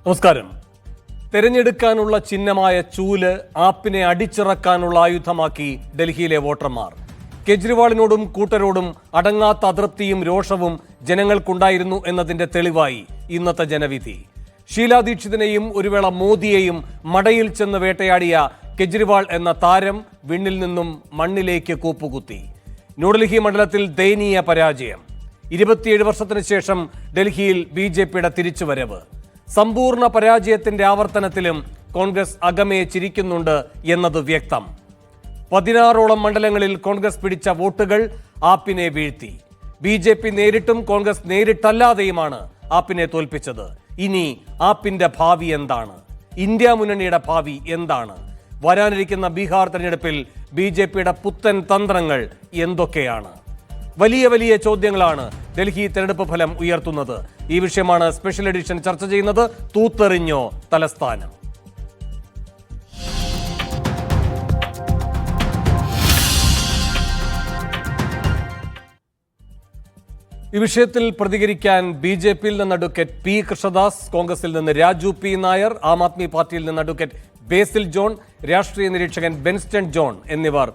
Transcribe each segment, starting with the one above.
നമസ്കാരം. തെരഞ്ഞെടുക്കാനുള്ള ചിഹ്നമായ ചൂല് ആപ്പിനെ അടിച്ചിറക്കാനുള്ള ആയുധമാക്കി ഡൽഹിയിലെ വോട്ടർമാർ. കെജ്രിവാളിനോടും കൂട്ടരോടും അടങ്ങാത്ത അതൃപ്തിയും രോഷവും ജനങ്ങൾക്കുണ്ടായിരുന്നു എന്നതിന്റെ തെളിവായി ഇന്നത്തെ ജനവിധി. ഷീലാ ദീക്ഷിതിനെയും ഒരു വേള മോദിയെയും മടയിൽ ചെന്ന് വേട്ടയാടിയ കെജ്രിവാൾ എന്ന താരം വിണ്ണിൽ നിന്നും മണ്ണിലേക്ക് കൂപ്പുകുത്തി. ന്യൂഡൽഹി മണ്ഡലത്തിൽ ദയനീയ പരാജയം. 27 വർഷത്തിന് ശേഷം ഡൽഹിയിൽ BJPയുടെ തിരിച്ചുവരവ്. സമ്പൂർണ്ണ പരാജയത്തിന്റെ ആവർത്തനത്തിലും കോൺഗ്രസ് അകമേ ചിരിക്കുന്നുണ്ട് എന്നത് വ്യക്തം. 16ഓളം മണ്ഡലങ്ങളിൽ കോൺഗ്രസ് പിടിച്ച വോട്ടുകൾ ആപ്പിനെ വീഴ്ത്തി. BJP നേരിട്ടും കോൺഗ്രസ് നേരിട്ടല്ലാതെയുമാണ് ആപ്പിനെ തോൽപ്പിച്ചത്. ഇനി ആപ്പിന്റെ ഭാവി എന്താണ്? ഇന്ത്യ മുന്നണിയുടെ ഭാവി എന്താണ്? വരാനിരിക്കുന്ന ബീഹാർ തെരഞ്ഞെടുപ്പിൽ BJPയുടെ പുത്തൻ തന്ത്രങ്ങൾ എന്തൊക്കെയാണ്? വലിയ വലിയ ചോദ്യങ്ങളാണ് ഡൽഹി തെരഞ്ഞെടുപ്പ് ഫലം ഉയർത്തുന്നത്. ഈ വിഷയമാണ് സ്പെഷ്യൽ എഡിഷൻ ചർച്ച ചെയ്യുന്നത്. തൂത്തെറിഞ്ഞോ തലസ്ഥാനം? ഈ വിഷയത്തിൽ പ്രതികരിക്കാൻ BJPയിൽ നിന്ന് അഡ്വക്കേറ്റ് P. കൃഷ്ണദാസ്, കോൺഗ്രസിൽ നിന്ന് രാജു P. നായർ, ആം ആദ്മി പാർട്ടിയിൽ നിന്ന് അഡ്വക്കേറ്റ് ബേസിൽ ജോൺ, രാഷ്ട്രീയ നിരീക്ഷകൻ ബെൻസ്റ്റൺ ജോൺ എന്നിവർ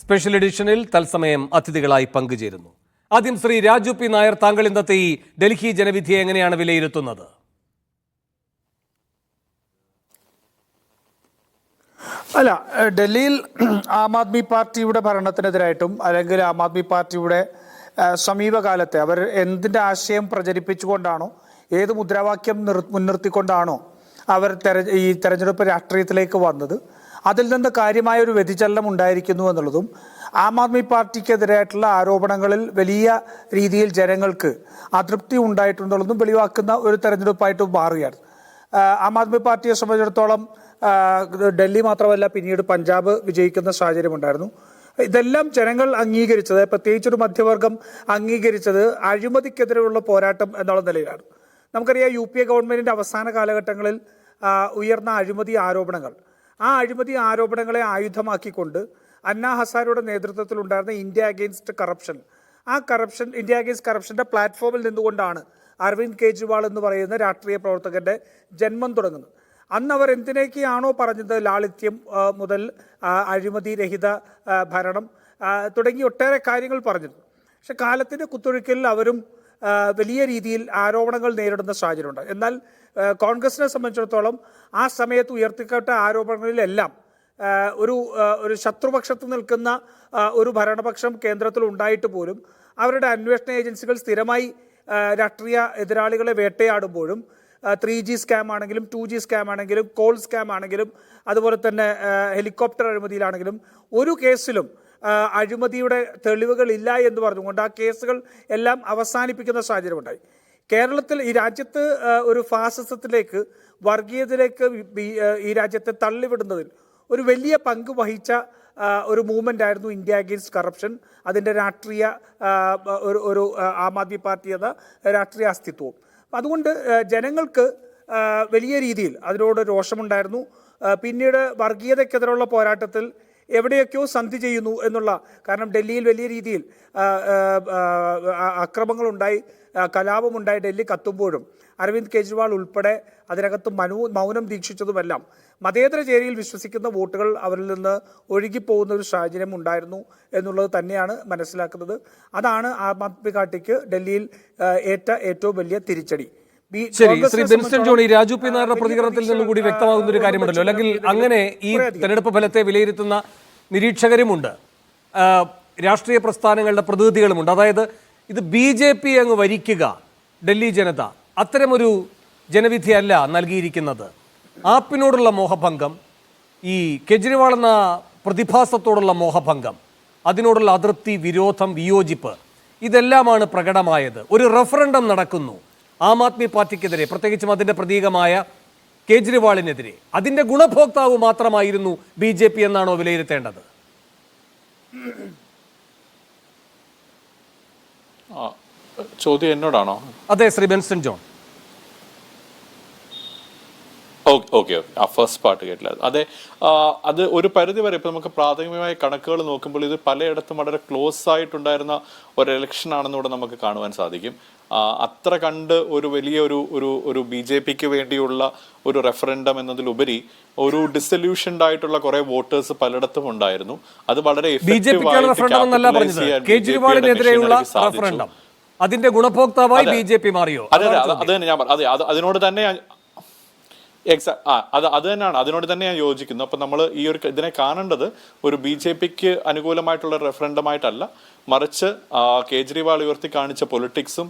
സ്പെഷ്യൽ എഡിഷനിൽ തത്സമയം അതിഥികളായി പങ്കുചേരുന്നു. ആദ്യം ശ്രീ രാജു P. നായർ, താങ്കൾ ഇന്നത്തെ ഈ ഡൽഹി ജനവിധിയെ എങ്ങനെയാണ് വിലയിരുത്തുന്നത്? അല്ല, ഡൽഹിയിൽ ആം ആദ്മി പാർട്ടിയുടെ ഭരണത്തിനെതിരായിട്ടും അല്ലെങ്കിൽ ആം ആദ്മി പാർട്ടിയുടെ സമീപകാലത്തെ അവർ എന്തിൻ്റെ ആശയം പ്രചരിപ്പിച്ചുകൊണ്ടാണോ, ഏത് മുദ്രാവാക്യം മുൻനിർത്തിക്കൊണ്ടാണോ അവർ ഈ തെരഞ്ഞെടുപ്പ് രാഷ്ട്രീയത്തിലേക്ക് വന്നത്, അതിൽ നിന്ന് കാര്യമായ ഒരു വ്യതിചലനം ഉണ്ടായിരിക്കുന്നു എന്നുള്ളതും ആം ആദ്മി പാർട്ടിക്കെതിരായിട്ടുള്ള ആരോപണങ്ങളിൽ വലിയ രീതിയിൽ ജനങ്ങൾക്ക് അതൃപ്തി ഉണ്ടായിട്ടുണ്ടെന്നുള്ളതും വെളിവാക്കുന്ന ഒരു തെരഞ്ഞെടുപ്പായിട്ട് മാറുകയാണ്. ആം ആദ്മി പാർട്ടിയെ സംബന്ധിച്ചിടത്തോളം ഡൽഹി മാത്രമല്ല, പിന്നീട് പഞ്ചാബ് വിജയിക്കുന്ന സാഹചര്യമുണ്ടായിരുന്നു. ഇതെല്ലാം ജനങ്ങൾ അംഗീകരിച്ചത്, പ്രത്യേകിച്ചൊരു മധ്യവർഗം അംഗീകരിച്ചത് അഴിമതിക്കെതിരെയുള്ള പോരാട്ടം എന്നുള്ള നിലയിലാണ്. നമുക്കറിയാം, UPA ഗവൺമെൻറ്റിൻ്റെ അവസാന കാലഘട്ടങ്ങളിൽ ഉയർന്ന അഴിമതി ആരോപണങ്ങൾ, ആ അഴിമതി ആരോപണങ്ങളെ ആയുധമാക്കിക്കൊണ്ട് അന്നാ ഹസാരയുടെ നേതൃത്വത്തിലുണ്ടായിരുന്ന India against corruption, India against കറപ്ഷൻ്റെ പ്ലാറ്റ്ഫോമിൽ നിന്നുകൊണ്ടാണ് അരവിന്ദ് കെജ്രിവാൾ എന്ന് പറയുന്ന രാഷ്ട്രീയ പ്രവർത്തകൻ്റെ ജന്മം തുടങ്ങുന്നത്. അന്ന് അവർ എന്തിനൊക്കെയാണോ പറഞ്ഞത്, ലാളിത്യം മുതൽ അഴിമതി രഹിത ഭരണം തുടങ്ങി ഒട്ടേറെ കാര്യങ്ങൾ പറഞ്ഞിരുന്നു. പക്ഷെ കാലത്തിൻ്റെ കുത്തൊഴുക്കിൽ അവരും വലിയ രീതിയിൽ ആരോപണങ്ങൾ നേരിടുന്ന സാഹചര്യമുണ്ട്. എന്നാൽ കോൺഗ്രസിനെ സംബന്ധിച്ചിടത്തോളം ആ സമയത്ത് ഉയർത്തിക്കേട്ട ആരോപണങ്ങളിലെല്ലാം ഒരു ശത്രുപക്ഷത്ത് നിൽക്കുന്ന ഒരു ഭരണപക്ഷം കേന്ദ്രത്തിൽ ഉണ്ടായിട്ട് പോലും അവരുടെ അന്വേഷണ ഏജൻസികൾ സ്ഥിരമായി രാഷ്ട്രീയ എതിരാളികളെ വേട്ടയാടുമ്പോഴും 3G സ്കാം ആണെങ്കിലും 2G സ്കാം ആണെങ്കിലും കോൾ സ്കാം ആണെങ്കിലും അതുപോലെ തന്നെ ഹെലികോപ്റ്റർ അഴിമതിയിലാണെങ്കിലും ഒരു കേസിലും അഴിമതിയുടെ തെളിവുകളില്ല എന്ന് പറഞ്ഞുകൊണ്ട് ആ കേസുകൾ എല്ലാം അവസാനിപ്പിക്കുന്ന സാഹചര്യമുണ്ടായി. കേരളത്തിൽ, ഈ രാജ്യത്ത് ഒരു ഫാസിസത്തിലേക്ക്, വർഗീയതയിലേക്ക് ഈ രാജ്യത്തെ തള്ളിവിടുന്നതിൽ ഒരു വലിയ പങ്ക് വഹിച്ച ഒരു മൂവ്മെൻ്റ് ആയിരുന്നു ഇന്ത്യ അഗെയിൻസ്റ്റ് കറപ്ഷൻ. അതിൻ്റെ രാഷ്ട്രീയ ഒരു ആം ആദ്മി പാർട്ടി എന്ന രാഷ്ട്രീയ അസ്തിത്വവും. അതുകൊണ്ട് ജനങ്ങൾക്ക് വലിയ രീതിയിൽ അതിനോട് രോഷമുണ്ടായിരുന്നു. പിന്നീട് വർഗീയതയ്ക്കെതിരെയുള്ള പോരാട്ടത്തിൽ എവിടെയൊക്കെയോ സന്ധി ചെയ്യുന്നു എന്നുള്ള, കാരണം ഡൽഹിയിൽ വലിയ രീതിയിൽ അക്രമങ്ങളുണ്ടായി, കലാപമുണ്ടായി. ഡൽഹി കത്തുമ്പോഴും അരവിന്ദ് കെജ്രിവാൾ ഉൾപ്പെടെ അതിനകത്ത് മൗനം ദീക്ഷിച്ചതുമെല്ലാം മതേതര ചേരിയിൽ വിശ്വസിക്കുന്ന വോട്ടുകൾ അവരിൽ നിന്ന് ഒഴുകിപ്പോകുന്ന ഒരു സാഹചര്യം ഉണ്ടായിരുന്നു എന്നുള്ളത് തന്നെയാണ് മനസ്സിലാക്കുന്നത്. അതാണ് ആം ആദ്മി പാർട്ടിക്ക് ഡൽഹിയിൽ ഏറ്റവും വലിയ തിരിച്ചടി. ശരി, ശ്രീ ബെൻസ്റ്റൺ ജോൺ, ഈ രാജു P. നായരുടെ പ്രതികരണത്തിൽ നിന്നും കൂടി വ്യക്തമാകുന്ന ഒരു കാര്യമുണ്ടല്ലോ, അല്ലെങ്കിൽ അങ്ങനെ ഈ തെരഞ്ഞെടുപ്പ് ഫലത്തെ വിലയിരുത്തുന്ന നിരീക്ഷകരുമുണ്ട്, രാഷ്ട്രീയ പ്രസ്ഥാനങ്ങളുടെ പ്രതിനിധികളുമുണ്ട്. അതായത് ഇത് BJP അങ്ങ് വരിക്കുക, ഡൽഹി ജനത അത്തരമൊരു ജനവിധിയല്ല നൽകിയിരിക്കുന്നത്. ആപ്പിനോടുള്ള മോഹഭംഗം, ഈ കെജ്രിവാൾ എന്ന പ്രതിഭാസത്തോടുള്ള മോഹഭംഗം, അതിനോടുള്ള അതൃപ്തി, വിരോധം, വിയോജിപ്പ്, ഇതെല്ലാമാണ് പ്രകടമായത്. ഒരു റഫറൻഡം നടക്കുന്നു ആം ആദ്മി പാർട്ടിക്കെതിരെ, പ്രത്യേകിച്ചും അതിൻ്റെ പ്രതീകമായ കേജ്രിവാളിനെതിരെ. അതിൻ്റെ ഗുണഭോക്താവ് മാത്രമായിരുന്നു BJP എന്നാണോ വിലയിരുത്തേണ്ടത്? ചോദ്യം എന്നോടാണോ? അതെ, ശ്രീ ബെൻസ്റ്റൺ ജോൺ. ഓക്കെ ഓക്കെ ആ ഫസ്റ്റ് പാർട്ട് കേട്ടില്ല. അതെ, അത് ഒരു പരിധി വരെ ഇപ്പം നമുക്ക് പ്രാഥമികമായ കണക്കുകൾ നോക്കുമ്പോൾ ഇത് പലയിടത്തും വളരെ ക്ലോസ് ആയിട്ടുണ്ടായിരുന്ന ഒരു ഇലക്ഷൻ ആണെന്ന് കൂടെ നമുക്ക് കാണുവാൻ സാധിക്കും. അത്ര കണ്ട് ഒരു വലിയ ഒരു ബി ജെ പിക്ക് വേണ്ടിയുള്ള ഒരു റെഫറൻഡം എന്നതിലുപരി ഒരു ഡിസൊല്യൂഷൻഡ് ആയിട്ടുള്ള കുറെ വോട്ടേഴ്സ് പലയിടത്തും ഉണ്ടായിരുന്നു. അത് വളരെ കേജ്രിവാളിനെതിരെയുള്ള റഫറൻഡം അതിന്റെ ഗുണഭോക്താവായി ബി ജെ പി മാറിയോ? അതെ അത് തന്നെ ഞാൻ അതെ അതിനോട് തന്നെ അത് തന്നെയാണ്, അതിനോട് തന്നെ ഞാൻ യോജിക്കുന്നു. അപ്പൊ നമ്മൾ ഈ ഒരു ഇതിനെ കാണേണ്ടത് ഒരു ബി ജെ പിക്ക് അനുകൂലമായിട്ടുള്ള റെഫറൻഡമായിട്ടല്ല, മറിച്ച് കേജ്രിവാൾ ഉയർത്തി കാണിച്ച പൊളിറ്റിക്സും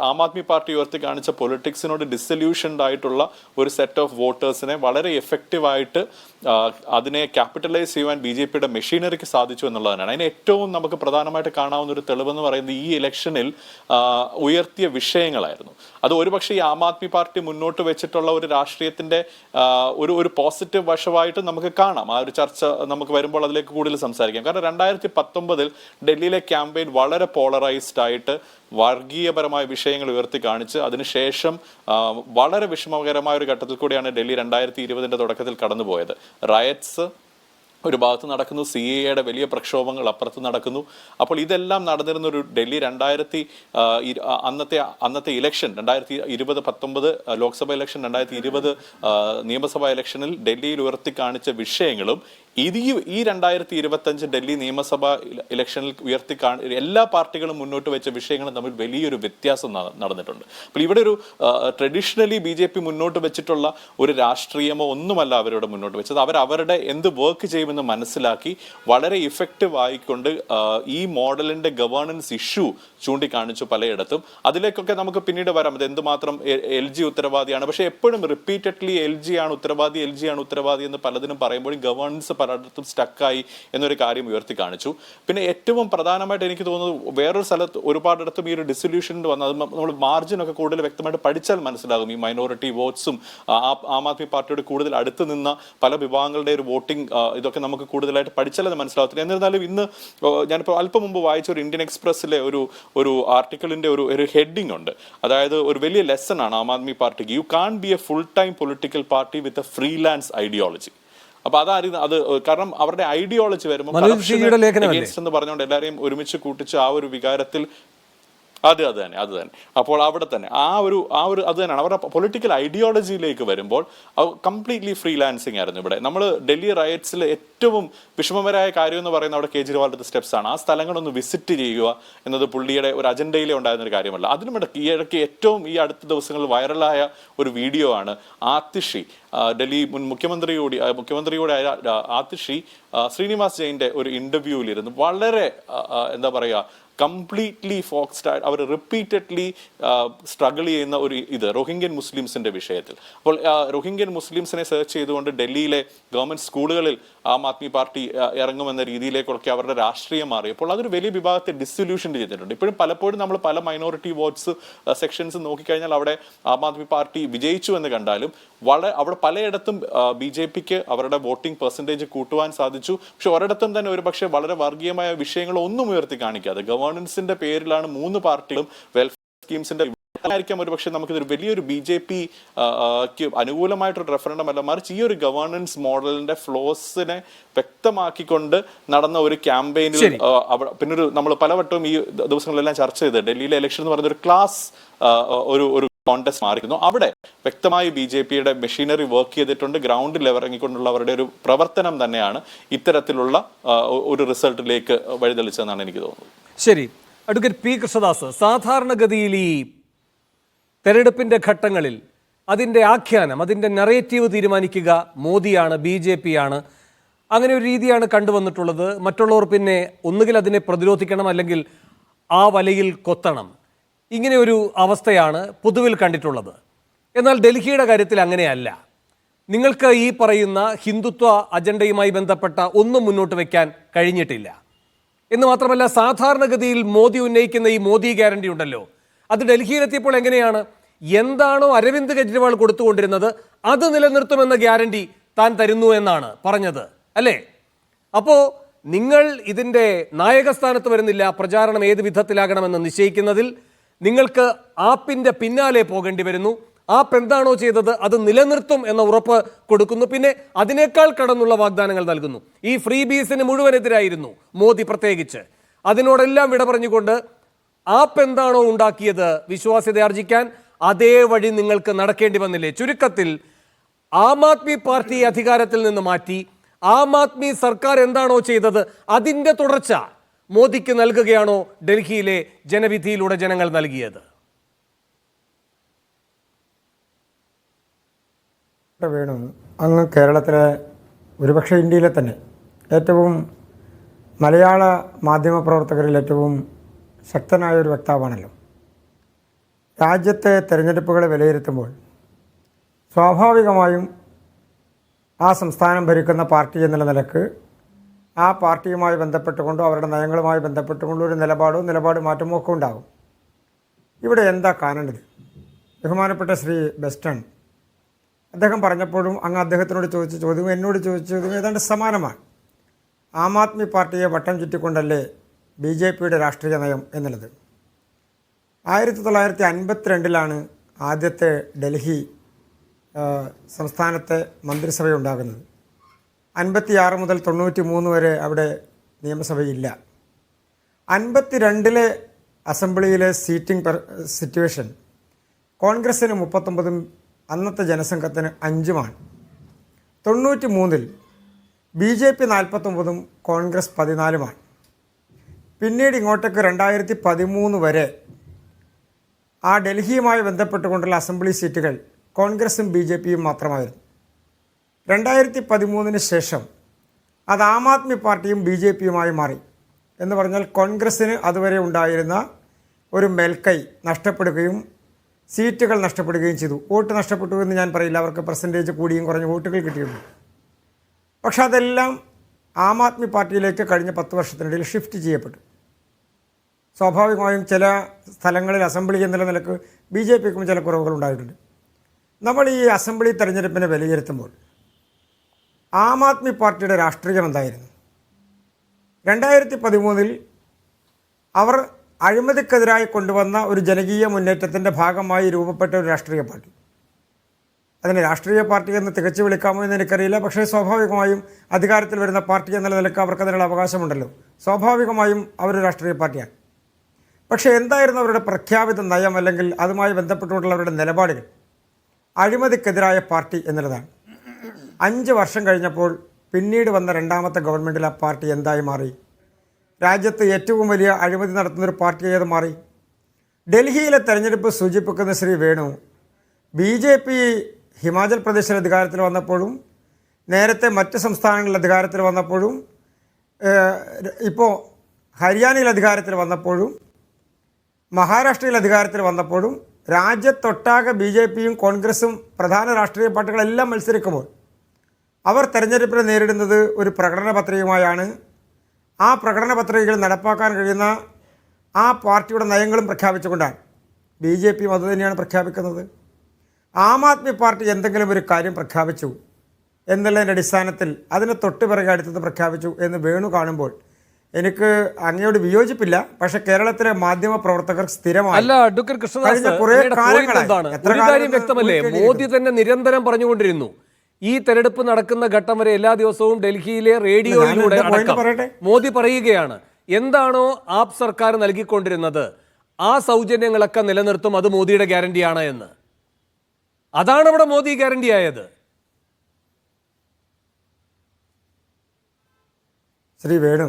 ആം ആദ്മി പാർട്ടി ഉയർത്തി കാണിച്ച പൊളിറ്റിക്സിനോട് ഡിസൊല്യൂഷൻഡ് ആയിട്ടുള്ള ഒരു സെറ്റ് ഓഫ് വോട്ടേഴ്സിനെ വളരെ എഫക്റ്റീവായിട്ട് അതിനെ ക്യാപിറ്റലൈസ് ചെയ്യുവാൻ ബി ജെ പിയുടെ മെഷീനറിക്ക് സാധിച്ചു എന്നുള്ളതാണ്. അതിന് ഏറ്റവും നമുക്ക് പ്രധാനമായിട്ട് കാണാവുന്ന ഒരു തെളിവെന്ന് പറയുന്നത് ഈ ഇലക്ഷനിൽ ഉയർത്തിയ വിഷയങ്ങളായിരുന്നു. അത് ഒരുപക്ഷെ ഈ ആം ആദ്മി പാർട്ടി മുന്നോട്ട് വെച്ചിട്ടുള്ള ഒരു രാഷ്ട്രീയത്തിന്റെ ഒരു പോസിറ്റീവ് വശമായിട്ട് നമുക്ക് കാണാം. ആ ഒരു ചർച്ച നമുക്ക് വരുമ്പോൾ അതിലേക്ക് കൂടുതൽ സംസാരിക്കാം. കാരണം 2019 ഡൽഹിയിലെ ക്യാമ്പയിൻ വളരെ പോളറൈസ്ഡ് ആയിട്ട് വർഗീയപരമായ വിഷയങ്ങൾ ഉയർത്തി കാണിച്ച് അതിനുശേഷം വളരെ വിഷമകരമായ ഒരു ഘട്ടത്തിൽ കൂടിയാണ് ഡൽഹി 2020 തുടക്കത്തിൽ കടന്നുപോയത്. റയറ്റ്സ് ഒരു ഭാഗത്ത് നടക്കുന്നു, സി എ യുടെ വലിയ പ്രക്ഷോഭങ്ങൾ അപ്പുറത്ത് നടക്കുന്നു. അപ്പോൾ ഇതെല്ലാം നടന്നിരുന്ന ഒരു ഡൽഹി അന്നത്തെ ഇലക്ഷൻ 2019 ലോക്സഭ ഇലക്ഷൻ, 2020 നിയമസഭാ ഇലക്ഷനിൽ ഡൽഹിയിൽ ഉയർത്തി കാണിച്ച വിഷയങ്ങളും ഈ 2025 ഡൽഹി നിയമസഭാ ഇലക്ഷനിൽ എല്ലാ പാർട്ടികളും മുന്നോട്ട് വെച്ച വിഷയങ്ങളും തമ്മിൽ വലിയൊരു വ്യത്യാസം നടന്നിട്ടുണ്ട്. അപ്പോൾ ഇവിടെ ഒരു ട്രഡീഷണലി ബി ജെ പി മുന്നോട്ട് വെച്ചിട്ടുള്ള ഒരു രാഷ്ട്രീയമോ ഒന്നുമല്ല അവരുടെ മുന്നോട്ട് വെച്ചത്. അവരുടെ എന്ത് വർക്ക് ചെയ്യുമെന്ന് മനസ്സിലാക്കി വളരെ ഇഫക്റ്റീവ് ആയിക്കൊണ്ട് ഈ മോഡലിന്റെ ഗവേണൻസ് ഇഷ്യൂ ചൂണ്ടിക്കാണിച്ചു പലയിടത്തും. അതിലേക്കൊക്കെ നമുക്ക് പിന്നീട് വരാം, അത് എന്തുമാത്രം എൽ ജി ഉത്തരവാദിയാണ്. പക്ഷെ എപ്പോഴും റിപ്പീറ്റഡ്ലി എൽ ജി ആണ് ഉത്തരവാദി എന്ന് പലതിനും പറയുമ്പോഴും ഗവേണൻസ് പലയിടത്തും സ്റ്റക്കായി എന്നൊരു കാര്യം ഉയർത്തി കാണിച്ചു. പിന്നെ ഏറ്റവും പ്രധാനമായിട്ട് എനിക്ക് തോന്നുന്നത് വേറൊരു സ്ഥലത്ത് ഒരുപാടിടത്തും ഈ ഒരു ഡിസൊല്യൂഷൻ വന്നത് നമ്മൾ മാർജിനൊക്കെ കൂടുതൽ വ്യക്തമായിട്ട് പഠിച്ചാൽ മനസ്സിലാകും. ഈ മൈനോറിറ്റി വോട്ട്സും ആം ആദ്മി പാർട്ടിയോട് കൂടുതൽ അടുത്ത് നിന്ന പല വിഭാഗങ്ങളുടെ ഒരു വോട്ടിംഗ് ഇതൊക്കെ നമുക്ക് കൂടുതലായിട്ട് പഠിച്ചാൽ അത് മനസ്സിലാകത്തില്ല. എന്നിരുന്നാലും ഇന്ന് ഞാനിപ്പോൾ അല്പം മുമ്പ് വായിച്ച ഒരു ഇന്ത്യൻ എക്സ്പ്രസ്സിലെ ഒരു ആർട്ടിക്കിളിന്റെ ഒരു ഹെഡിങ് ഉണ്ട്. അതായത് ഒരു വലിയ ലെസൺ ആണ് ആം ആദ്മി പാർട്ടിക്ക്. You can be a full time political party with a freelance ideology. അപ്പൊ അത് കാരണം അവരുടെ ഐഡിയോളജി വരുമ്പോൾ എന്ന് പറഞ്ഞുകൊണ്ട് എല്ലാവരെയും ഒരുമിച്ച് കൂട്ടിച്ച് ആ ഒരു വികാരത്തിൽ അത് തന്നെ അപ്പോൾ അവിടെ തന്നെ അത് തന്നെയാണ് അവരുടെ പൊളിറ്റിക്കൽ ഐഡിയോളജിയിലേക്ക് വരുമ്പോൾ കംപ്ലീറ്റ്ലി ഫ്രീലാൻസിങ് ആയിരുന്നു. ഇവിടെ നമ്മൾ ഡൽഹി റയറ്റ്സിൽ ഏറ്റവും വിഷമകരമായ കാര്യം എന്ന് പറയുന്നത് അവിടെ കേജ്രിവാളിന്റെ സ്റ്റെപ്സ് ആണ്. ആ സ്ഥലങ്ങളൊന്ന് വിസിറ്റ് ചെയ്യുക എന്നത് പുള്ളിയുടെ ഒരു അജണ്ടയിലേ ഉണ്ടായിരുന്ന ഒരു കാര്യമല്ല. അതിനും ഇടയ്ക്ക് ഏറ്റവും ഈ അടുത്ത ദിവസങ്ങളിൽ വൈറലായ ഒരു വീഡിയോ ആണ് ആതിഷി, ഡൽഹി മുൻ മുഖ്യമന്ത്രിയോടെ ആതിഷി ശ്രീനിവാസ് ജെയിന്റെ ഒരു ഇന്റർവ്യൂവിലിരുന്ന് വളരെ എന്താ പറയുക കംപ്ലീറ്റ്ലി ഫോക്സ്ഡ് അവർ റിപ്പീറ്റഡ്ലി സ്ട്രഗിൾ ചെയ്യുന്ന ഒരു റോഹിംഗ്യൻ മുസ്ലിംസിന്റെ വിഷയത്തിൽ. അപ്പോൾ റോഹിംഗ്യൻ മുസ്ലിംസിനെ സെർച്ച് ചെയ്തുകൊണ്ട് ഡൽഹിയിലെ ഗവൺമെന്റ് സ്കൂളുകളിൽ ആം ആദ്മി പാർട്ടി ഇറങ്ങുമെന്ന രീതിയിലേക്കൊക്കെ അവരുടെ രാഷ്ട്രീയം മാറിയപ്പോൾ അതൊരു വലിയ വിഭാഗത്തെ ഡിസൊല്യൂഷൻ ചെയ്തിട്ടുണ്ട്. ഇപ്പോഴും പലപ്പോഴും നമ്മൾ പല മൈനോറിറ്റി വോട്ട്സ് സെക്ഷൻസ് നോക്കിക്കഴിഞ്ഞാൽ അവിടെ ആം ആദ്മി പാർട്ടി വിജയിച്ചു എന്ന് കണ്ടാലും അവിടെ പലയിടത്തും ബി ജെ പിക്ക് അവരുടെ വോട്ടിംഗ് പെർസെൻറ്റേജ് കൂട്ടുവാൻ സാധിച്ചു. പക്ഷെ ഒരിടത്തും തന്നെ ഒരുപക്ഷെ വളരെ വർഗീയമായ വിഷയങ്ങളൊന്നും ഉയർത്തി കാണിക്കാതെ ഗവേണൻസിന്റെ പേരിലാണ് 3 പാർട്ടികളും വെൽഫെയർ സ്കീംസിന്റെ ആയിരിക്കാം ഒരുപക്ഷെ നമുക്കിതൊരു വലിയൊരു ബി ജെ പിക്ക് അനുകൂലമായിട്ടൊരു റെഫറൻഡം അല്ല, മറിച്ച് ഈ ഒരു ഗവേണൻസ് മോഡലിന്റെ ഫ്ലോസിനെ വ്യക്തമാക്കിക്കൊണ്ട് നടന്ന ഒരു ക്യാമ്പയിനിൽ പിന്നെ നമ്മൾ പലവട്ടവും ഈ ദിവസങ്ങളിലെല്ലാം ചർച്ച ചെയ്ത് ഡൽഹിയിലെ ഇലക്ഷൻ എന്ന് പറയുന്ന ഒരു ക്ലാസ് ഒരു കോൺടെസ്റ്റ് മാറിയിരുന്നു. അവിടെ വ്യക്തമായി ബി ജെ പിയുടെ മെഷീനറി വർക്ക് ചെയ്തിട്ടുണ്ട്. ഗ്രൗണ്ടിൽ ഇറങ്ങിക്കൊണ്ടുള്ള അവരുടെ ഒരു പ്രവർത്തനം തന്നെയാണ് ഇത്തരത്തിലുള്ള ഒരു റിസൾട്ടിലേക്ക് വഴിതെളിച്ചതെന്നാണ് എനിക്ക് തോന്നുന്നത്. ശരി, അഡ്വക്കേറ്റ് പി കൃഷ്ണദാസ്, സാധാരണഗതിയിൽ ഈ തെരഞ്ഞെടുപ്പിന്റെ ഘട്ടങ്ങളിൽ അതിൻ്റെ ആഖ്യാനം, അതിൻ്റെ നറേറ്റീവ് തീരുമാനിക്കുക മോദിയാണ്, ബി ജെ പി ആണ്. അങ്ങനെ ഒരു രീതിയാണ് കണ്ടുവന്നിട്ടുള്ളത്. മറ്റുള്ളവർ പിന്നെ ഒന്നുകിൽ അതിനെ പ്രതിരോധിക്കണം അല്ലെങ്കിൽ ആ വലയിൽ കൊത്തണം. ഇങ്ങനെ ഒരു അവസ്ഥയാണ് പൊതുവിൽ കണ്ടിട്ടുള്ളത്. എന്നാൽ ഡൽഹിയുടെ കാര്യത്തിൽ അങ്ങനെയല്ല. നിങ്ങൾക്ക് ഈ പറയുന്ന ഹിന്ദുത്വ അജണ്ടയുമായി ബന്ധപ്പെട്ട ഒന്നും മുന്നോട്ട് വയ്ക്കാൻ കഴിഞ്ഞിട്ടില്ല എന്ന് മാത്രമല്ല, സാധാരണഗതിയിൽ മോദി ഉന്നയിക്കുന്ന ഈ മോദി ഗ്യാരണ്ടി ഉണ്ടല്ലോ, അത് ഡൽഹിയിലെത്തിയപ്പോൾ എങ്ങനെയാണ്? എന്താണോ അരവിന്ദ് കെജ്രിവാൾ കൊടുത്തുകൊണ്ടിരുന്നത് അത് നിലനിർത്തുമെന്ന ഗ്യാരണ്ടി താൻ തരുന്നു എന്നാണ് പറഞ്ഞത്, അല്ലേ? അപ്പോൾ നിങ്ങൾ ഇതിൻ്റെ നായകസ്ഥാനത്ത് വരുന്നില്ല. പ്രചാരണം ഏത് വിധത്തിലാകണമെന്ന് നിശ്ചയിക്കുന്നതിൽ നിങ്ങൾക്ക് ആപ്പിൻ്റെ പിന്നാലെ പോകേണ്ടി വരുന്നു. ആപ്പ് എന്താണോ ചെയ്തത് അത് നിലനിർത്തും എന്ന ഉറപ്പ് കൊടുക്കുന്നു. പിന്നെ അതിനേക്കാൾ കടന്നുള്ള വാഗ്ദാനങ്ങൾ നൽകുന്നു. ഈ ഫ്രീ ബീസിന് മുഴുവനെതിരായിരുന്നു മോദി പ്രത്യേകിച്ച്. അതിനോടെല്ലാം വിട പറഞ്ഞുകൊണ്ട് ആപ്പ് എന്താണോ ഉണ്ടാക്കിയത് വിശ്വാസ്യത ആർജിക്കാൻ അതേ വഴി നിങ്ങൾക്ക് നടക്കേണ്ടി വന്നില്ലേ? ചുരുക്കത്തിൽ ആം ആദ്മി പാർട്ടി അധികാരത്തിൽ നിന്ന് മാറ്റി ആം ആദ്മി സർക്കാർ എന്താണോ ചെയ്തത് അതിന്റെ തുടർച്ച മോദിക്ക് നൽകുകയാണോ ഡൽഹിയിലെ ജനവിധിയിലൂടെ ജനങ്ങൾ നൽകിയത്? വേണു, അങ്ങ് കേരളത്തിലെ ഒരുപക്ഷെ ഇന്ത്യയിലെ തന്നെ ഏറ്റവും മലയാള മാധ്യമ പ്രവർത്തകരിൽ ഏറ്റവും ശക്തനായ ഒരു വക്താവാണല്ലോ. രാജ്യത്തെ തെരഞ്ഞെടുപ്പുകളെ വിലയിരുത്തുമ്പോൾ സ്വാഭാവികമായും ആ സംസ്ഥാനം ഭരിക്കുന്ന പാർട്ടി എന്നുള്ള നിലക്ക് ആ പാർട്ടിയുമായി ബന്ധപ്പെട്ടുകൊണ്ടോ അവരുടെ നയങ്ങളുമായി ബന്ധപ്പെട്ടുകൊണ്ടോ ഒരു നിലപാട് മാറ്റമോ ഒക്കെ ഉണ്ടാകും. ഇവിടെ എന്താ കാണേണ്ടത്? ബഹുമാനപ്പെട്ട ശ്രീ ബെസ്റ്റൺ അദ്ദേഹം പറഞ്ഞപ്പോഴും അങ്ങ് അദ്ദേഹത്തിനോട് ചോദിച്ച ചോദ്യവും എന്നോട് ചോദിച്ച ചോദ്യവും ഏതാണ്ട് സമാനമാണ്. ആം ആദ്മി പാർട്ടിയെ വട്ടം ചുറ്റിക്കൊണ്ടല്ലേ BJPയുടെ രാഷ്ട്രീയ നയം എന്നുള്ളത്. 1952 ആദ്യത്തെ ഡൽഹി സംസ്ഥാനത്തെ മന്ത്രിസഭയുണ്ടാകുന്നത്. 56 മുതൽ 93 വരെ അവിടെ നിയമസഭയില്ല. 52 അസംബ്ലിയിലെ സീറ്റിംഗ് സിറ്റുവേഷൻ കോൺഗ്രസ്സിന് 39ഉം അന്നത്തെ ജനസംഘത്തിന് 5ഉമാണ്. 93 BJP 49ഉം കോൺഗ്രസ് 14ഉമാണ്. പിന്നീട് ഇങ്ങോട്ടേക്ക് 2013 വരെ ആ ഡൽഹിയുമായി ബന്ധപ്പെട്ടുകൊണ്ടുള്ള അസംബ്ലി സീറ്റുകൾ കോൺഗ്രസും BJPയും മാത്രമായിരുന്നു. 2013 ശേഷം അത് ആം ആദ്മി പാർട്ടിയും BJPയുമായി മാറി. എന്ന് പറഞ്ഞാൽ കോൺഗ്രസ്സിന് അതുവരെ ഉണ്ടായിരുന്ന ഒരു മേൽക്കൈ നഷ്ടപ്പെടുകയും സീറ്റുകൾ നഷ്ടപ്പെടുകയും ചെയ്തു. വോട്ട് നഷ്ടപ്പെട്ടു എന്ന് ഞാൻ പറയില്ല, അവർക്ക് പെർസെൻറ്റേജ് കൂടിയും കുറഞ്ഞ വോട്ടുകൾ കിട്ടിയിട്ടുണ്ട്. പക്ഷെ അതെല്ലാം ആം ആദ്മി പാർട്ടിയിലേക്ക് കഴിഞ്ഞ 10 വർഷത്തിനിടയിൽ ഷിഫ്റ്റ് ചെയ്യപ്പെട്ടു. സ്വാഭാവികമായും ചില സ്ഥലങ്ങളിൽ അസംബ്ലി എന്നുള്ള നിലക്ക് BJPക്കും ചില കുറവുകൾ ഉണ്ടായിട്ടുണ്ട്. നമ്മൾ ഈ അസംബ്ലി തെരഞ്ഞെടുപ്പിനെ വിലയിരുത്തുമ്പോൾ ആം ആദ്മി പാർട്ടിയുടെ രാഷ്ട്രീയം എന്തായിരുന്നു? 2013 അവർ അഴിമതിക്കെതിരായി കൊണ്ടുവന്ന ഒരു ജനകീയ മുന്നേറ്റത്തിൻ്റെ ഭാഗമായി രൂപപ്പെട്ട ഒരു രാഷ്ട്രീയ പാർട്ടി. അതിനെ രാഷ്ട്രീയ പാർട്ടി എന്ന് തികച്ചു വിളിക്കാമോ എന്ന് എനിക്കറിയില്ല. പക്ഷേ സ്വാഭാവികമായും അധികാരത്തിൽ വരുന്ന പാർട്ടി എന്നുള്ള നിലക്ക് അവർക്ക് അതിനുള്ള അവകാശമുണ്ടല്ലോ. സ്വാഭാവികമായും അവരൊരു രാഷ്ട്രീയ പാർട്ടിയാണ്. പക്ഷേ എന്തായിരുന്നു അവരുടെ പ്രഖ്യാപിത നയം അല്ലെങ്കിൽ അതുമായി ബന്ധപ്പെട്ടുകൊണ്ടുള്ള അവരുടെ നിലപാടുകൾ? അഴിമതിക്കെതിരായ പാർട്ടി എന്നുള്ളതാണ്. 5 വർഷം കഴിഞ്ഞപ്പോൾ പിന്നീട് വന്ന രണ്ടാമത്തെ ഗവൺമെൻറ്റിൽ ആ പാർട്ടി എന്തായി മാറി? രാജ്യത്ത് ഏറ്റവും വലിയ അഴിമതി നടത്തുന്നൊരു പാർട്ടി ഏത് മാറി? ഡൽഹിയിലെ തെരഞ്ഞെടുപ്പ് സൂചിപ്പിക്കുന്ന ശ്രീ വേണു, BJP ഹിമാചൽ പ്രദേശിൽ അധികാരത്തിൽ വന്നപ്പോഴും നേരത്തെ മറ്റ് സംസ്ഥാനങ്ങളിൽ അധികാരത്തിൽ വന്നപ്പോഴും ഇപ്പോൾ ഹരിയാനയിൽ അധികാരത്തിൽ വന്നപ്പോഴും മഹാരാഷ്ട്രയിൽ അധികാരത്തിൽ വന്നപ്പോഴും രാജ്യത്തൊട്ടാകെ BJPയും കോൺഗ്രസും പ്രധാന രാഷ്ട്രീയ പാർട്ടികളെല്ലാം മത്സരിക്കുമ്പോൾ അവർ തെരഞ്ഞെടുപ്പിനെ നേരിടുന്നത് ഒരു പ്രകടന പത്രികയുമായാണ്. ആ പ്രകടന പത്രികകൾ നടപ്പാക്കാൻ കഴിയുന്ന ആ പാർട്ടിയുടെ നയങ്ങളും പ്രഖ്യാപിച്ചുകൊണ്ടാണ്. BJPയും അതുതന്നെയാണ് പ്രഖ്യാപിക്കുന്നത്. ആം ആദ്മി പാർട്ടി എന്തെങ്കിലും ഒരു കാര്യം പ്രഖ്യാപിച്ചു എന്നുള്ളതിൻ്റെ അടിസ്ഥാനത്തിൽ അതിന് തൊട്ട് പിറകെ അടുത്തത് പ്രഖ്യാപിച്ചു എന്ന് വേണു കാണുമ്പോൾ എനിക്ക് അങ്ങയോട് വിയോജിപ്പില്ല. പക്ഷെ കേരളത്തിലെ മാധ്യമ പ്രവർത്തകർ സ്ഥിരമായി അല്ല അഡ്വക്കേറ്റ് കൃഷ്ണദാസ് വ്യക്തമല്ലേ? മോദി തന്നെ നിരന്തരം പറഞ്ഞുകൊണ്ടിരുന്നു ഈ തെരഞ്ഞെടുപ്പ് നടക്കുന്ന ഘട്ടം വരെ എല്ലാ ദിവസവും ഡൽഹിയിലെ റേഡിയോയിലൂടെ മോദി പറയുകയാണ് എന്താണോ ആപ്പ് സർക്കാർ നൽകിക്കൊണ്ടിരുന്നത് ആ സൗജന്യങ്ങളൊക്കെ നിലനിർത്തും, അത് മോദിയുടെ ഗ്യാരണ്ടിയാണ് എന്ന്. അതാണ് ഇവിടെ മോദി ഗ്യാരണ്ടി ആയത്. ശ്രീ വേണു,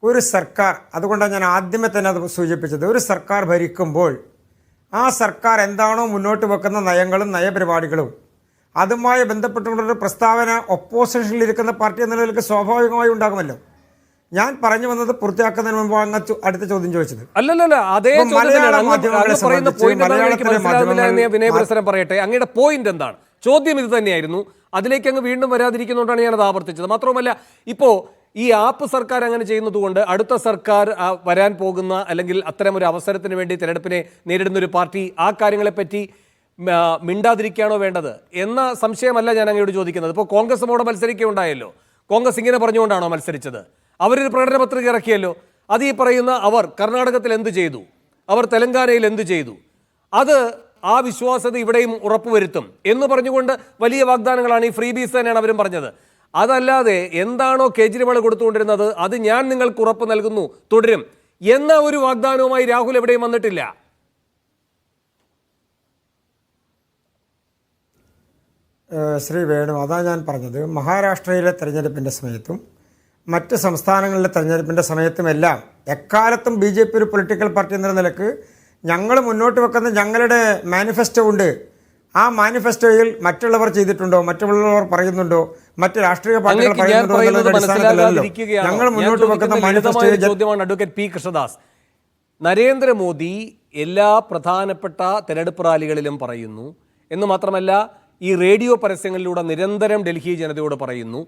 ഒരു സർക്കാർ, അതുകൊണ്ടാണ് ഞാൻ ആദ്യമേ തന്നെ അത് സൂചിപ്പിച്ചത്, ഒരു സർക്കാർ ഭരിക്കുമ്പോൾ ആ സർക്കാർ എന്താണോ മുന്നോട്ട് വെക്കുന്ന നയങ്ങളും നയപരിപാടികളും അതുമായി ബന്ധപ്പെട്ടുകൊണ്ടൊരു പ്രസ്താവന ഒപ്പോസിഷനിലിരിക്കുന്ന പാർട്ടി എന്ന നിലയ്ക്ക് സ്വാഭാവികമായി ഉണ്ടാകുമല്ലോ. ഞാൻ പറഞ്ഞു വന്നത് പൂർത്തിയാക്കുന്നതിന് മുമ്പ് അങ്ങ് അടുത്ത ചോദ്യം ചോദിച്ചത്. അല്ലല്ല, അതേ വിനയപുരസരം പറയട്ടെ, അങ്ങയുടെ പോയിന്റ് എന്താണ്? ചോദ്യം ഇത് തന്നെയായിരുന്നു. അതിലേക്ക് അങ്ങ് വീണ്ടും വരാതിരിക്കുന്നതുകൊണ്ടാണ് ഞാനത് ആവർത്തിച്ചത്. മാത്രവുമല്ല, ഇപ്പോൾ ഈ ആപ്പ് സർക്കാർ അങ്ങനെ ചെയ്യുന്നതുകൊണ്ട് അടുത്ത സർക്കാർ വരാൻ പോകുന്ന അല്ലെങ്കിൽ അത്തരം ഒരു അവസരത്തിന് വേണ്ടി തെരഞ്ഞെടുപ്പിനെ നേരിടുന്ന ഒരു പാർട്ടി ആ കാര്യങ്ങളെപ്പറ്റി മിണ്ടാതിരിക്കുകയാണോ വേണ്ടത് എന്ന സംശയമല്ല ഞാൻ അങ്ങയോട് ചോദിക്കുന്നത്. ഇപ്പോൾ കോൺഗ്രസ് മോടെ മത്സരിക്കുകയുണ്ടായല്ലോ. കോൺഗ്രസ് ഇങ്ങനെ പറഞ്ഞുകൊണ്ടാണോ മത്സരിച്ചത്? അവരൊരു പ്രകടന പത്രിക ഇറക്കിയല്ലോ. അത് ഈ പറയുന്ന അവർ കർണാടകത്തിൽ എന്ത് ചെയ്തു, അവർ തെലങ്കാനയിൽ എന്ത് ചെയ്തു, അത് ആ വിശ്വാസ്യത ഇവിടെയും ഉറപ്പുവരുത്തും എന്ന് പറഞ്ഞുകൊണ്ട് വലിയ വാഗ്ദാനങ്ങളാണ്, ഈ ഫ്രീ ബീസ് തന്നെയാണ് അവരും പറഞ്ഞത്. അതല്ലാതെ എന്താണോ കേജ്രിവാൾ കൊടുത്തുകൊണ്ടിരുന്നത് അത് ഞാൻ നിങ്ങൾക്ക് ഉറപ്പ് നൽകുന്നു തുടരും എന്ന ഒരു വാഗ്ദാനവുമായി രാഹുൽ എവിടെയും വന്നിട്ടില്ല. ശ്രീ വേണു, അതാ ഞാൻ പറഞ്ഞത്. മഹാരാഷ്ട്രയിലെ തെരഞ്ഞെടുപ്പിൻ്റെ സമയത്തും മറ്റ് സംസ്ഥാനങ്ങളിലെ തെരഞ്ഞെടുപ്പിൻ്റെ സമയത്തുമെല്ലാം എക്കാലത്തും ബി ജെ പി ഒരു പൊളിറ്റിക്കൽ പാർട്ടി എന്ന നിലക്ക് ഞങ്ങൾ മുന്നോട്ട് വെക്കുന്ന ഞങ്ങളുടെ മാനിഫെസ്റ്റോ ഉണ്ട്. ആ മാനിഫെസ്റ്റോയിൽ മറ്റുള്ളവർ ചെയ്തിട്ടുണ്ടോ, മറ്റുള്ളവർ പറയുന്നുണ്ടോ, മറ്റ് രാഷ്ട്രീയ പാർട്ടികൾ പറയുന്നുണ്ടോ എന്നുള്ളതിന്റെ അടിസ്ഥാനത്തിലല്ലോ ഞങ്ങൾ മുന്നോട്ട് വെക്കുന്ന മാനിഫെസ്റ്റോയിൽ. ചോദ്യമാണ് അഡ്വക്കേറ്റ് പി കൃഷ്ണദാസ്. നരേന്ദ്രമോദി എല്ലാ പ്രധാനപ്പെട്ട തെരഞ്ഞെടുപ്പ് റാലികളിലും പറയുന്നു എന്ന് മാത്രമല്ല ഈ റേഡിയോ പരസ്യങ്ങളിലൂടെ നിരന്തരം ഡൽഹി ജനതയോട് പറയുന്നു,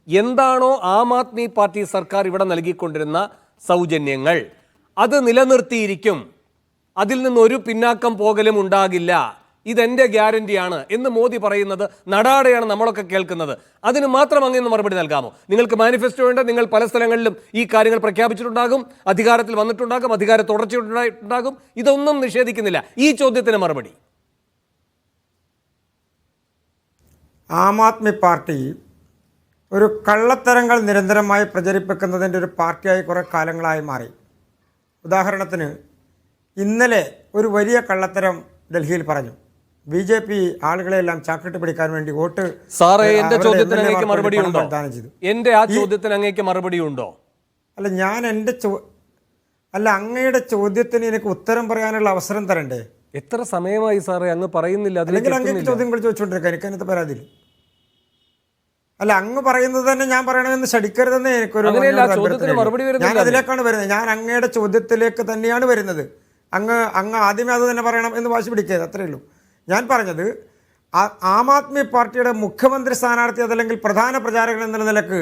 എന്താണോ ആം ആദ്മി പാർട്ടി സർക്കാർ ഇവിടെ നൽകിക്കൊണ്ടിരുന്ന സൗജന്യങ്ങൾ അത് നിലനിർത്തിയിരിക്കും, അതിൽ നിന്നൊരു പിന്നാക്കം പോകലും ഉണ്ടാകില്ല, ഇതെന്റെ ഗ്യാരണ്ടിയാണ് എന്ന് മോദി പറയുന്നത് നടാടെയാണ് നമ്മളൊക്കെ കേൾക്കുന്നത്. അതിന് മാത്രം അങ്ങ് മറുപടി നൽകാമോ? നിങ്ങൾക്ക് മാനിഫെസ്റ്റോ ഉണ്ട്, നിങ്ങൾ പല സ്ഥലങ്ങളിലും ഈ കാര്യങ്ങൾ പ്രഖ്യാപിച്ചിട്ടുണ്ടാകും, അധികാരത്തിൽ വന്നിട്ടുണ്ടാകും, അധികാര തുടർച്ചയുണ്ടായിട്ടുണ്ടാകും, ഇതൊന്നും നിഷേധിക്കുന്നില്ല. ഈ ചോദ്യത്തിന് മറുപടി. ആം ആദ്മി പാർട്ടി ഒരു കള്ളത്തരങ്ങൾ നിരന്തരമായി പ്രചരിപ്പിക്കുന്നതിൻ്റെ ഒരു പാർട്ടിയായി കുറേ കാലങ്ങളായി മാറി. ഉദാഹരണത്തിന് ഇന്നലെ ഒരു വലിയ കള്ളത്തരം ഡൽഹിയിൽ പറഞ്ഞു. ബി ജെ പി ആളുകളെല്ലാം ചാക്കിട്ട് പിടിക്കാൻ വേണ്ടി വോട്ട്. സാറേ, എന്റെ ചോദ്യത്തിന് അങ്ങേക്ക് മറുപടി ഉണ്ടോ? എന്റെ ആ ചോദ്യത്തിന് അങ്ങേക്ക് മറുപടി ഉണ്ടോ? അല്ല, ഞാൻ അങ്ങയുടെ ചോദ്യത്തിന് എനിക്ക് ഉത്തരം പറയാനുള്ള അവസരം തരണ്ടേ? എത്ര സമയമായി സാറേ അങ്ങ് പറയുന്നില്ല? അല്ലെങ്കിൽ അങ്ങേക്ക് ചോദ്യങ്ങൾ ചോദിച്ചുകൊണ്ടിരിക്കുക, എനിക്ക് അതിനകത്ത് പരാതിയില്ല. അല്ല, അങ്ങ് പറയുന്നത് തന്നെ ഞാൻ പറയണമെന്ന് ശടിക്കരുതെന്ന് എനിക്കൊരു. ഞാൻ അതിലേക്കാണ് വരുന്നത്, ഞാൻ അങ്ങയുടെ ചോദ്യത്തിലേക്ക് തന്നെയാണ് വരുന്നത്. അങ്ങ് ആദ്യമേ അത് തന്നെ പറയണം എന്ന് വാശി പിടിക്കരുത്, അത്രയേ ഉള്ളൂ. ഞാൻ പറഞ്ഞത് ആം ആദ്മി പാർട്ടിയുടെ മുഖ്യമന്ത്രി സ്ഥാനാർത്ഥി അതല്ലെങ്കിൽ പ്രധാന പ്രചാരകൻ എന്ന നിലക്ക്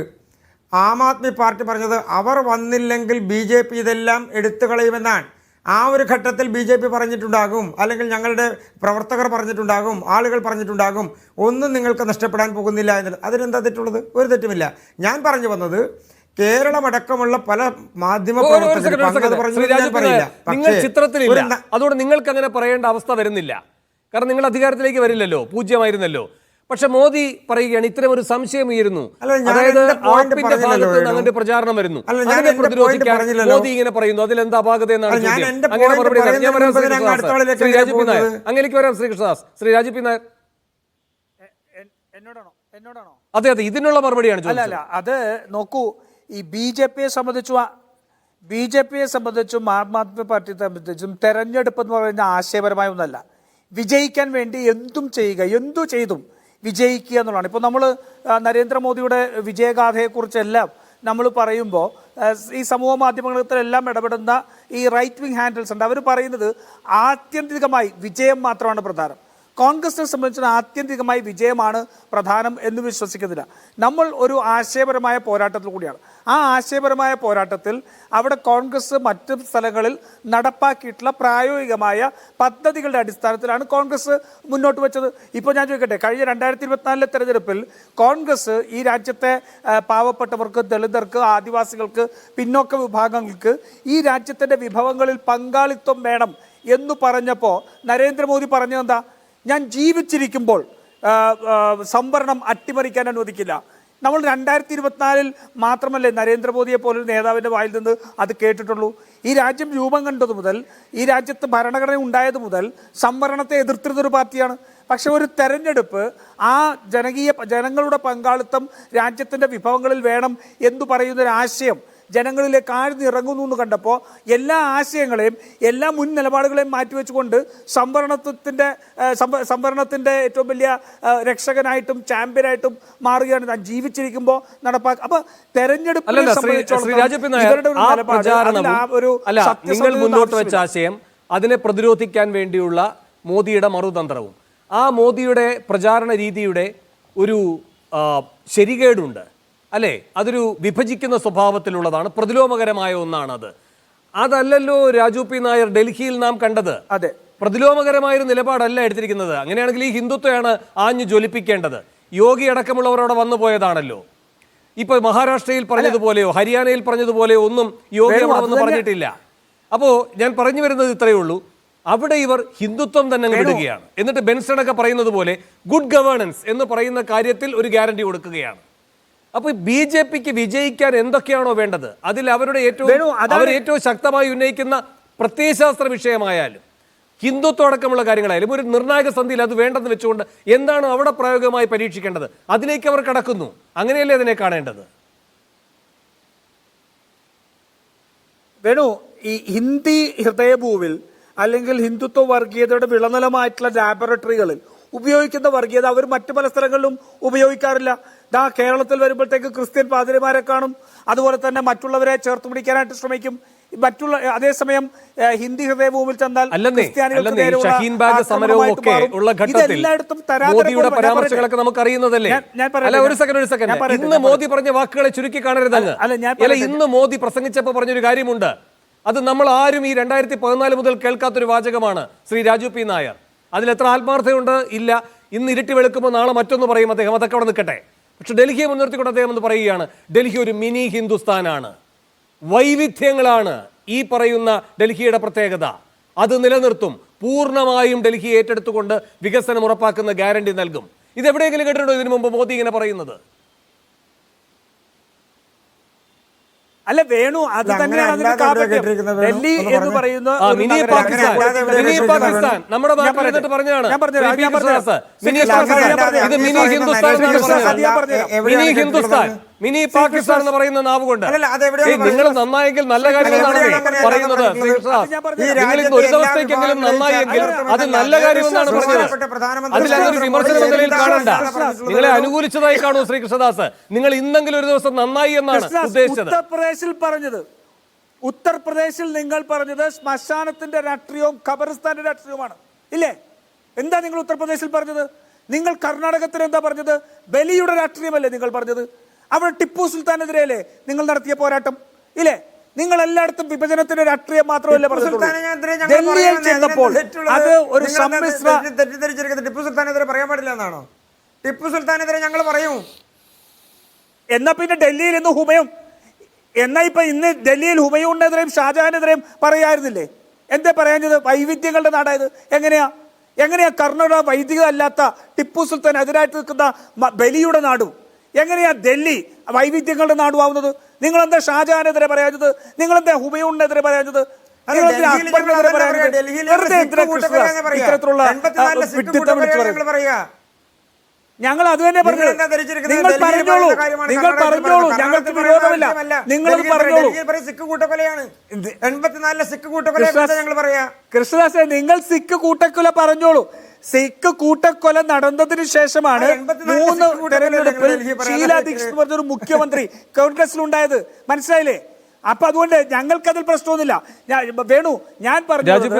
ആം ആദ്മി പാർട്ടി പറഞ്ഞത് അവർ വന്നില്ലെങ്കിൽ ബി ജെ പി ഇതെല്ലാം എടുത്തു കളയുമെന്നാണ്. ആ ഒരു ഘട്ടത്തിൽ ബി ജെ പി പറഞ്ഞിട്ടുണ്ടാകും, അല്ലെങ്കിൽ ഞങ്ങളുടെ പ്രവർത്തകർ പറഞ്ഞിട്ടുണ്ടാകും, ആളുകൾ പറഞ്ഞിട്ടുണ്ടാകും, ഒന്നും നിങ്ങൾക്ക് നഷ്ടപ്പെടാൻ പോകുന്നില്ല എന്നുള്ളത്. അതിനെന്താ തെറ്റുള്ളത്? ഒരു തെറ്റുമില്ല. ഞാൻ പറഞ്ഞു വന്നത് കേരളമടക്കമുള്ള പല മാധ്യമ നിങ്ങൾ ചിത്രത്തിലില്ല, അതുകൊണ്ട് നിങ്ങൾക്ക് അങ്ങനെ പറയേണ്ട അവസ്ഥ വരുന്നില്ല. കാരണം നിങ്ങൾ അധികാരത്തിലേക്ക് വരില്ലല്ലോ, പൂജ്യമായിരുന്നല്ലോ. പക്ഷെ മോദി പറയുകയാണ് ഇത്തരം ഒരു സംശയം ഉയരുന്നു, അതായത് ആപ്പിന്റെ ഭാഗത്ത് നിന്ന് അങ്ങനെ പ്രചാരണം വരുന്നു, അതിനെ പ്രതിരോധിക്കാൻ മോദി ഇങ്ങനെ പറയുന്നു, അതിലെന്താ അപാകത എന്നാണ് ചോദ്യം. അങ്ങനെ മറുപടി ശ്രീ രാജീവ് പി നായർ, അങ്ങനെയൊക്കെ വരാം. ശ്രീകൃഷ്ണദാസ്, ശ്രീ രാജീവ് പി നായർ. എന്നോടാണോ? അതെ അതെ, ഇതിനുള്ള മറുപടിയാണ് ചോദിച്ചത്. അല്ല, അത് നോക്കൂ, ഈ ബി ജെ പിയെ സംബന്ധിച്ചും ആം ആദ്മി പാർട്ടിയെ സംബന്ധിച്ചും തെരഞ്ഞെടുപ്പ് എന്ന് പറയുന്ന ആശയപരമായ ഒന്നല്ല. വിജയിക്കാൻ വേണ്ടി എന്തും ചെയ്യുക, എന്തു ചെയ്തും വിജയിക്കുക എന്നുള്ളതാണ്. ഇപ്പോൾ നമ്മൾ നരേന്ദ്രമോദിയുടെ വിജയഗാഥയെക്കുറിച്ചെല്ലാം നമ്മൾ പറയുമ്പോൾ ഈ സമൂഹ മാധ്യമങ്ങളിലെല്ലാം ഇടപെടുന്ന ഈ റൈറ്റ് വിങ് ഹാൻഡിൽസ് ഉണ്ട്. അവർ പറയുന്നത് ആത്യന്തികമായി വിജയം മാത്രമാണ് പ്രധാനം. കോൺഗ്രസിനെ സംബന്ധിച്ച് ആത്യന്തികമായി വിജയമാണ് പ്രധാനം എന്ന് വിശ്വസിക്കുന്നില്ല. നമ്മൾ ഒരു ആശയപരമായ പോരാട്ടത്തിൽ കൂടിയാണ്. ആ ആശയപരമായ പോരാട്ടത്തിൽ അവിടെ കോൺഗ്രസ് മറ്റ് സ്ഥലങ്ങളിൽ നടപ്പാക്കിയിട്ടുള്ള പ്രായോഗികമായ പദ്ധതികളുടെ അടിസ്ഥാനത്തിലാണ് കോൺഗ്രസ് മുന്നോട്ട് വെച്ചത്. ഇപ്പോൾ ഞാൻ ചോദിക്കട്ടെ, കഴിഞ്ഞ 2024 തെരഞ്ഞെടുപ്പിൽ കോൺഗ്രസ് ഈ രാജ്യത്തെ പാവപ്പെട്ടവർക്ക്, ദളിതർക്ക്, ആദിവാസികൾക്ക്, പിന്നോക്ക വിഭാഗങ്ങൾക്ക് ഈ രാജ്യത്തിൻ്റെ വിഭവങ്ങളിൽ പങ്കാളിത്തം വേണം എന്ന് പറഞ്ഞപ്പോൾ നരേന്ദ്രമോദി പറഞ്ഞതെന്താ? ഞാൻ ജീവിച്ചിരിക്കുമ്പോൾ സംവരണം അട്ടിമറിക്കാൻ അനുവദിക്കില്ല. നമ്മൾ 2024 മാത്രമല്ലേ നരേന്ദ്രമോദിയെ പോലൊരു നേതാവിൻ്റെ വായിൽ നിന്ന് അത് കേട്ടിട്ടുള്ളൂ. ഈ രാജ്യം രൂപം കണ്ടതു മുതൽ, ഈ രാജ്യത്ത് ഭരണഘടന ഉണ്ടായത് മുതൽ സംവരണത്തെ എതിർത്തിരുന്നൊരു പാർട്ടിയാണ്. പക്ഷെ ഒരു തെരഞ്ഞെടുപ്പ് ആ ജനങ്ങളുടെ പങ്കാളിത്തം രാജ്യത്തിൻ്റെ വിഭവങ്ങളിൽ വേണം എന്ന് പറയുന്നൊരാശയം ജനങ്ങളിലേക്ക് ആഴ്ന്നിറങ്ങുന്നു എന്ന് കണ്ടപ്പോൾ എല്ലാ ആശയങ്ങളെയും എല്ലാ മുൻ നിലപാടുകളെയും മാറ്റിവെച്ചുകൊണ്ട് സംവരണത്തിൻ്റെ ഏറ്റവും വലിയ രക്ഷകനായിട്ടും ചാമ്പ്യനായിട്ടും മാറുകയാണ് താൻ ജീവിച്ചിരിക്കുമ്പോൾ നടപ്പാക്കുക. അപ്പൊ തെരഞ്ഞെടുപ്പിനെ നിങ്ങൾ മുന്നോട്ട് വെച്ച ആശയം, അതിനെ പ്രതിരോധിക്കാൻ വേണ്ടിയുള്ള മോദിയുടെ മറുതന്ത്രവും, ആ മോദിയുടെ പ്രചാരണ രീതിയുടെ ഒരു ശരികേടുണ്ട് അല്ലേ? അതൊരു വിഭജിക്കുന്ന സ്വഭാവത്തിലുള്ളതാണ്, പ്രതിലോമകരമായ ഒന്നാണത്. അതല്ലല്ലോ രാജു പി നായർ ഡൽഹിയിൽ നാം കണ്ടത്. അതെ, പ്രതിലോമകരമായൊരു നിലപാടല്ല എടുത്തിരിക്കുന്നത്. അങ്ങനെയാണെങ്കിൽ ഈ ഹിന്ദുത്വയാണ് ആഞ്ഞു ജ്വലിപ്പിക്കേണ്ടത്. യോഗി അടക്കമുള്ളവരോടെ വന്നു പോയതാണല്ലോ. ഇപ്പൊ മഹാരാഷ്ട്രയിൽ പറഞ്ഞതുപോലെയോ ഹരിയാനയിൽ പറഞ്ഞതുപോലെയോ ഒന്നും യോഗി അവിടെ വന്ന് പറഞ്ഞിട്ടില്ല. അപ്പോൾ ഞാൻ പറഞ്ഞു വരുന്നത് ഇത്രയേ ഉള്ളൂ, അവിടെ ഇവർ ഹിന്ദുത്വം തന്നെ അങ്ങ് വിടുകയാണ്. എന്നിട്ട് ബെൻസണൊക്കെ പറയുന്നത് പോലെ ഗുഡ് ഗവേണൻസ് എന്ന് പറയുന്ന കാര്യത്തിൽ ഒരു ഗ്യാരണ്ടി കൊടുക്കുകയാണ്. അപ്പൊ BJPക്ക് വിജയിക്കാൻ എന്തൊക്കെയാണോ വേണ്ടത് അതിൽ അവരുടെ ഏറ്റവും ശക്തമായി ഉന്നയിക്കുന്ന പ്രത്യയശാസ്ത്ര വിഷയമായാലും ഹിന്ദുത്വം അടക്കമുള്ള കാര്യങ്ങളായാലും ഒരു നിർണായക സന്ധിയിൽ അത് വേണ്ടെന്ന് വെച്ചുകൊണ്ട് എന്താണ് അവിടെ പ്രായോഗികമായി പരീക്ഷിക്കേണ്ടത് അതിലേക്ക് അവർ കടക്കുന്നു. അങ്ങനെയല്ലേ അതിനെ കാണേണ്ടത്? വേണു, ഈ ഹിന്ദി ഹൃദയഭൂവിൽ അല്ലെങ്കിൽ ഹിന്ദുത്വ വർഗീയതയുടെ വിളനിലമായിട്ടുള്ള ലാബറട്ടറികളിൽ ഉപയോഗിക്കുന്ന വർഗീയത അവർ മറ്റു പല സ്ഥലങ്ങളിലും ഉപയോഗിക്കാറില്ല. കേരളത്തിൽ വരുമ്പോഴത്തേക്ക് ക്രിസ്ത്യൻ പാതിരിമാരെ കാണും, അതുപോലെ തന്നെ മറ്റുള്ളവരെ ചേർത്ത് പിടിക്കാനായിട്ട് ശ്രമിക്കും. അതേസമയം ഹിന്ദി ഹൃദയഭൂമിയിൽ ചെന്നാൽ ഷഹീൻ ബാഗ് സമരവും ഒക്കെ ഉള്ള ഘട്ടത്തിൽ മോദിയുടെ പരാമർശങ്ങളൊക്കെ നമുക്ക് അറിയുന്നതല്ലേ? ഒരു സെക്കൻഡ് ഇന്ന് മോദി പറഞ്ഞ വാക്കുകളെ ചുരുക്കി കാണരുതങ്ങ്. ഇന്ന് മോദി പ്രസംഗിച്ചപ്പോൾ പറഞ്ഞൊരു കാര്യമുണ്ട്, അത് നമ്മൾ ആരും ഈ 2014 മുതൽ കേൾക്കാത്തൊരു വാചകമാണ്. ശ്രീ രാജു പി നായർ അതിലെത്ര ആത്മാർത്ഥതയുണ്ട് ഇല്ല. ഇന്ന് ഇരുട്ടി വെളുക്കുമ്പോൾ നാളെ മറ്റൊന്ന് പറയും അദ്ദേഹം, അതൊക്കെ അവിടെ നിൽക്കട്ടെ. പക്ഷെ ഡൽഹിയെ മുൻനിർത്തിക്കൊണ്ട് അദ്ദേഹം എന്ന് പറയുകയാണ്, ഡൽഹി ഒരു മിനി ഹിന്ദുസ്ഥാനാണ്, വൈവിധ്യങ്ങളാണ് ഈ പറയുന്ന ഡൽഹിയുടെ പ്രത്യേകത, അത് നിലനിർത്തും, പൂർണ്ണമായും ഡൽഹി ഏറ്റെടുത്തുകൊണ്ട് വികസനം ഉറപ്പാക്കുന്ന ഗ്യാരണ്ടി നൽകും. ഇതെവിടെയെങ്കിലും കേട്ടിട്ടുണ്ടോ ഇതിനു മുമ്പ് മോദി ഇങ്ങനെ പറയുന്നത്? അല്ല വേണു, അത് തന്നെയാണ് ഡൽഹി എന്ന് പറയുന്ന മിനി പാകിസ്ഥാൻ നമ്മുടെ നാട്ടിൽ പറഞ്ഞാണ്. മിനി ഹിന്ദുസ്ഥാൻ, മിനി പാകിസ്ഥാൻ എന്ന് പറയുന്ന നാവ് കൊണ്ട് നിങ്ങൾ നന്നായെങ്കിൽ നല്ല കാര്യമെന്നാണ് പറയുന്നത്. നിങ്ങൾ ഇന്ന് ഒരു ദിവസത്തേക്കെങ്കിലും നന്നായെങ്കിൽ അത് നല്ല കാര്യമെന്നാണ് പറഞ്ഞത്. അതിലൊരു വിമർശനം എന്ന നിലയിൽ കാണണ്ട, നിങ്ങളെ അനുകൂലിച്ചതായി കാണൂ ശ്രീകൃഷ്ണദാസ്. നിങ്ങൾ ഇന്നെങ്കിലും ഒരു ദിവസം നന്നായി എന്നാണ് ഉദ്ദേശിച്ചത്. ഉത്തർപ്രദേശിൽ നിങ്ങൾ പറഞ്ഞത് ശ്മശാനത്തിന്റെ രാഷ്ട്രീയവും ഖബറിസ്ഥാന്റെ രാഷ്ട്രീയവുമാണ് ഇല്ലേ? എന്താ നിങ്ങൾ ഉത്തർപ്രദേശിൽ പറഞ്ഞത്? നിങ്ങൾ കർണാടകത്തിൽ എന്താ പറഞ്ഞത്? ബലിയുടെ രാഷ്ട്രീയമല്ലേ നിങ്ങൾ പറഞ്ഞത്? അവിടെ ടിപ്പു സുൽത്താനെതിരെയല്ലേ നിങ്ങൾ നടത്തിയ പോരാട്ടം ഇല്ലേ? നിങ്ങൾ എല്ലായിടത്തും വിഭജനത്തിന്റെ രാഷ്ട്രീയം മാത്രമല്ല ഡൽഹിയിൽ ചെന്നപ്പോൾ അത് ഒരു തെറ്റിദ്ധരിച്ചിരിക്കുന്നത് ടിപ്പു സുൽത്താനെതിരെ പറയാൻ പാടില്ല എന്നാണോ? ടിപ്പു സുൽത്താനെതിരെ ഞങ്ങൾ പറയും. എന്നാ പിന്നെ ഡൽഹിയിൽ ഇന്ന് ഹുമയൂൺ, എന്നാ ഇപ്പൊ ഇന്ന് ഡൽഹിയിൽ ഹുമയൂണിനെതിരെയും ഷാജഹാനെതിരെയും പറയായിരുന്നില്ലേ? എന്താ പറയാഞ്ഞത്? വൈവിധ്യങ്ങളുടെ നാടായത് എങ്ങനെയാ കർണാടക വൈദിക അല്ലാത്ത ടിപ്പു സുൽത്താൻ എതിരായിട്ട് നിൽക്കുന്ന ബലിയുടെ നാടും എങ്ങനെയാ ഡൽഹി വൈവിധ്യങ്ങളുടെ നാടുമാവുന്നത്? നിങ്ങളെന്താ ഷാജഹാനെതിരെ പറയാഞ്ഞത്? നിങ്ങളെന്താ ഹുമയൂണിനെതിരെ പറയാഞ്ഞത്? ഞങ്ങൾ അത് തന്നെ പറഞ്ഞത്. നിങ്ങൾ പറഞ്ഞോളൂ, ഞങ്ങൾക്ക് വിരോധമില്ല. നിങ്ങൾ പറഞ്ഞോളൂ. കൃഷ്ണദാസേ, നിങ്ങൾ സിഖ് കൂട്ടക്കൊല പറഞ്ഞോളൂ. സിഖ് കൂട്ടക്കൊല നടന്നതിന് ശേഷമാണ് 3 തെരഞ്ഞെടുപ്പിൽ ഷീല ദീക്ഷിത് പറഞ്ഞൊരു മുഖ്യമന്ത്രി കോൺഗ്രസിലുണ്ടായത്. മനസ്സിലായില്ലേ? അപ്പൊ അതുകൊണ്ട് ഞങ്ങൾക്കതിൽ പ്രശ്നമൊന്നുമില്ല. വേണു, ഞാൻ പറഞ്ഞു 2002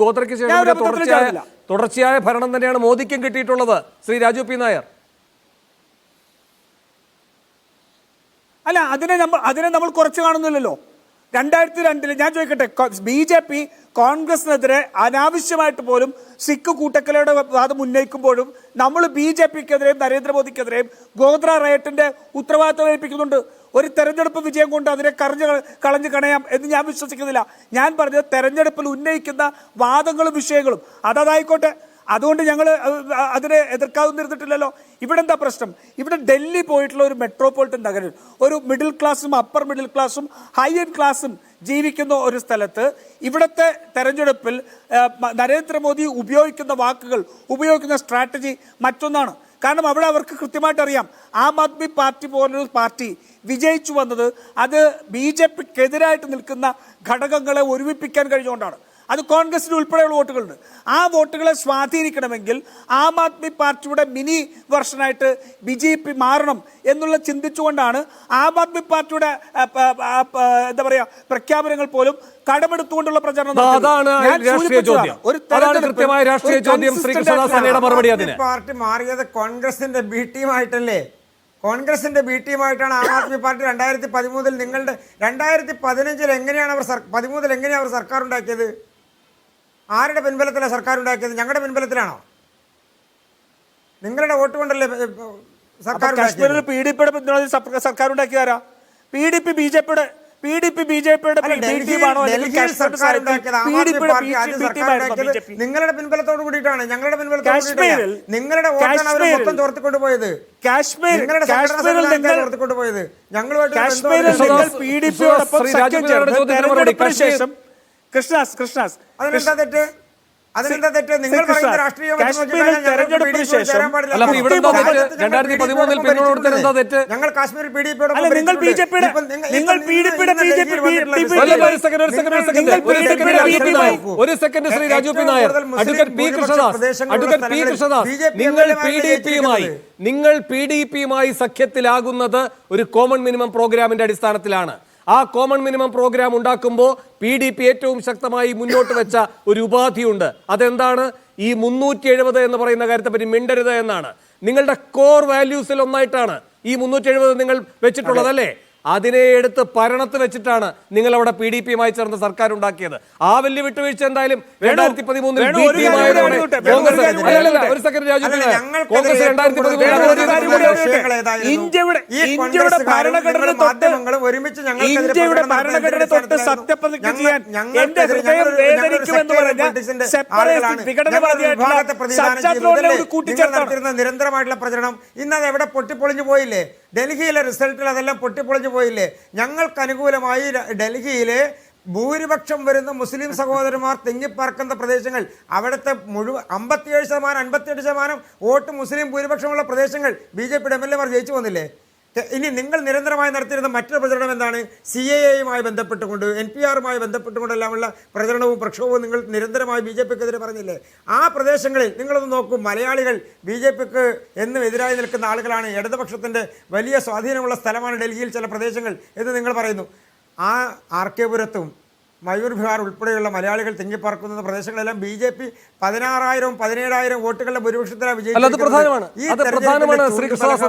ഗോത്രയ്ക്ക് ശേഷം തുടർച്ചയായ ഭരണം തന്നെയാണ് മോദിക്കും കിട്ടിയിട്ടുള്ളത്. ശ്രീ രാജു പി നായർ, അല്ല അതിനെ നമ്മൾ കുറച്ച് കാണുന്നില്ലല്ലോ. 2002 ഞാൻ ചോദിക്കട്ടെ, BJP കോൺഗ്രസിനെതിരെ അനാവശ്യമായിട്ട് പോലും സിഖ് കൂട്ടക്കലയുടെ വാദം ഉന്നയിക്കുമ്പോഴും നമ്മൾ BJPക്കെതിരെയും നരേന്ദ്രമോദിക്കെതിരെയും ഗോത്ര റയറ്റിന്റെ ഉത്തരവാദിത്വം ഏൽപ്പിക്കുന്നുണ്ട്. ഒരു തെരഞ്ഞെടുപ്പ് വിജയം കൊണ്ട് അതിനെ കളഞ്ഞു കണയാം എന്ന് ഞാൻ വിശ്വസിക്കുന്നില്ല. ഞാൻ പറഞ്ഞത് തെരഞ്ഞെടുപ്പിൽ ഉന്നയിക്കുന്ന വാദങ്ങളും വിഷയങ്ങളും അതായിക്കോട്ടെ. അതുകൊണ്ട് ഞങ്ങൾ അതിനെ എതിർക്കാവുന്നിരുന്നിട്ടില്ലല്ലോ. ഇവിടെ എന്താ പ്രശ്നം? ഇവിടെ ഡൽഹി പോയിട്ടുള്ള ഒരു മെട്രോപൊളിറ്റൻ നഗരം, ഒരു മിഡിൽ ക്ലാസ്സും അപ്പർ മിഡിൽ ക്ലാസ്സും ഹൈ എൻഡ് ക്ലാസ്സും ജീവിക്കുന്ന ഒരു സ്ഥലത്ത് ഇവിടുത്തെ തെരഞ്ഞെടുപ്പിൽ നരേന്ദ്രമോദി ഉപയോഗിക്കുന്ന വാക്കുകൾ, ഉപയോഗിക്കുന്ന സ്ട്രാറ്റജി മറ്റൊന്നാണ്. കാരണം അവിടെ അവർക്ക് കൃത്യമായിട്ട് അറിയാം, ആം ആദ്മി പാർട്ടി പോലൊരു പാർട്ടി വിജയിച്ചു വന്നത് അത് BJPക്കെതിരായിട്ട് നിൽക്കുന്ന ഘടകങ്ങളെ ഒരുമിപ്പിക്കാൻ കഴിഞ്ഞുകൊണ്ടാണ്. അത് കോൺഗ്രസിന് ഉൾപ്പെടെയുള്ള വോട്ടുകളുണ്ട്. ആ വോട്ടുകളെ സ്വാധീനിക്കണമെങ്കിൽ ആം ആദ്മി പാർട്ടിയുടെ മിനി വെർഷനായിട്ട് BJP മാറണം എന്നുള്ള ചിന്തിച്ചുകൊണ്ടാണ് ആം ആദ്മി പാർട്ടിയുടെ എന്താ പറയാ പ്രഖ്യാപനങ്ങൾ പോലും കടമെടുത്തുകൊണ്ടുള്ള പ്രചരണം. പാർട്ടി മാറിയത് കോൺഗ്രസിന്റെ ബി ടീമായിട്ടല്ലേ? കോൺഗ്രസിന്റെ ബി ടീമായിട്ടാണ് ആം ആദ്മി പാർട്ടി 2013 നിങ്ങളുടെ 2015 എങ്ങനെയാണ് അവർ 13 എങ്ങനെയാണ് അവർ സർക്കാർ ഉണ്ടാക്കിയത്? ആരുടെ പിൻബലത്തിലാണ് സർക്കാർ ഉണ്ടാക്കിയത്? ഞങ്ങളുടെ പിൻബലത്തിലാണോ? നിങ്ങളുടെ വോട്ട് കൊണ്ടല്ലേ സർക്കാർ? കാശ്മീരിൽ PDPയുടെ പിന്തുണയിൽ സർക്കാർ ഉണ്ടാക്കിയതാരാ? PDP BJPയുടെ PDP ബിജെപിയുടെ ടീമാണോ നിങ്ങളുടെ പിൻബലത്തോട് കൂടിയിട്ടാണ്, ഞങ്ങളുടെ പിൻബലത്തോട് നിങ്ങളുടെ വോട്ടാണ് അവർ മൊത്തം ചോർത്തിക്കൊണ്ടുപോയത്. ചോർത്തിക്കൊണ്ടുപോയത് ഞങ്ങളുമായിട്ട് അതിനെന്താ തെറ്റ്? അതിനെന്താ തെറ്റ്? നിങ്ങൾ പറയുന്ന രാഷ്ട്രീയ ഞങ്ങൾ കാശ്മീരിൽ ഒരു second Shri Raju P Nair, advocate P Krishnadas, നിങ്ങൾ PDP-യുമായി സഖ്യത്തിലാകുന്നത് ഒരു കോമൺ മിനിമം പ്രോഗ്രാമിന്റെ അടിസ്ഥാനത്തിലാണ്. ആ കോമൺ മിനിമം പ്രോഗ്രാം ഉണ്ടാക്കുമ്പോൾ PDP ഏറ്റവും ശക്തമായി മുന്നോട്ട് വെച്ച ഒരു ഉപാധിയുണ്ട്. അതെന്താണ്? ഈ 370 എന്ന് പറയുന്ന കാര്യത്തെ പറ്റി മിണ്ടരുത് എന്നാണ്. നിങ്ങളുടെ കോർ വാല്യൂസിൽ ഒന്നായിട്ടാണ് ഈ 370 നിങ്ങൾ വെച്ചിട്ടുള്ളതല്ലേ? അതിനെ എടുത്ത് ഭരണത്ത് വെച്ചിട്ടാണ് നിങ്ങൾ അവിടെ PDP-യുമായി ചേർന്ന് സർക്കാർ ഉണ്ടാക്കിയത്. ആ വലിയ വിട്ടുവീഴ്ച എന്തായാലും 2013 നിരന്തരമായിട്ടുള്ള പ്രചരണം ഇന്നത് എവിടെ പൊട്ടിപ്പൊളിഞ്ഞു പോയില്ലേ? ഡൽഹിയിലെ റിസൾട്ടിൽ അതെല്ലാം പൊട്ടിപ്പൊളിഞ്ഞു പോയില്ലേ? ഞങ്ങൾക്ക് അനുകൂലമായി ഡൽഹിയിലെ ഭൂരിപക്ഷം വരുന്ന മുസ്ലിം സഹോദരന്മാർ തിങ്ങിപ്പാർക്കുന്ന പ്രദേശങ്ങൾ, അവിടുത്തെ മുഴുവൻ 57%, 58% വോട്ട് മുസ്ലിം ഭൂരിപക്ഷമുള്ള പ്രദേശങ്ങൾ BJP-യുടെ MLA-മാർ ജയിച്ചു വന്നില്ലേ? ഇനി നിങ്ങൾ നിരന്തരമായി നടത്തിയിരുന്ന മറ്റൊരു പ്രചരണം എന്താണ്? CAA-യുമായി ബന്ധപ്പെട്ടുകൊണ്ട്, NPR-യുമായി ബന്ധപ്പെട്ടുകൊണ്ടെല്ലാമുള്ള പ്രചരണവും പ്രക്ഷോഭവും നിങ്ങൾ നിരന്തരമായി BJP-ക്കെതിരെ പറഞ്ഞില്ലേ? ആ പ്രദേശങ്ങളിൽ നിങ്ങളൊന്ന് നോക്കൂ. മലയാളികൾ BJP-ക്ക് എന്നും എതിരായി നിൽക്കുന്ന ആളുകളാണ്. ഇടതുപക്ഷത്തിൻ്റെ വലിയ സ്വാധീനമുള്ള സ്ഥലമാണ് ഡൽഹിയിൽ ചില പ്രദേശങ്ങൾ എന്ന് നിങ്ങൾ പറയുന്നു. ആ RK പുരത്തും മയൂർ വിഹാർ ഉൾപ്പെടെയുള്ള മലയാളികൾ തിങ്ങിപ്പാർക്കുന്ന പ്രദേശങ്ങളെല്ലാം BJP 16,000, 17,000 വോട്ടുകളുടെ ഭൂരിപക്ഷത്തിലാണ് വിജയിച്ചത്.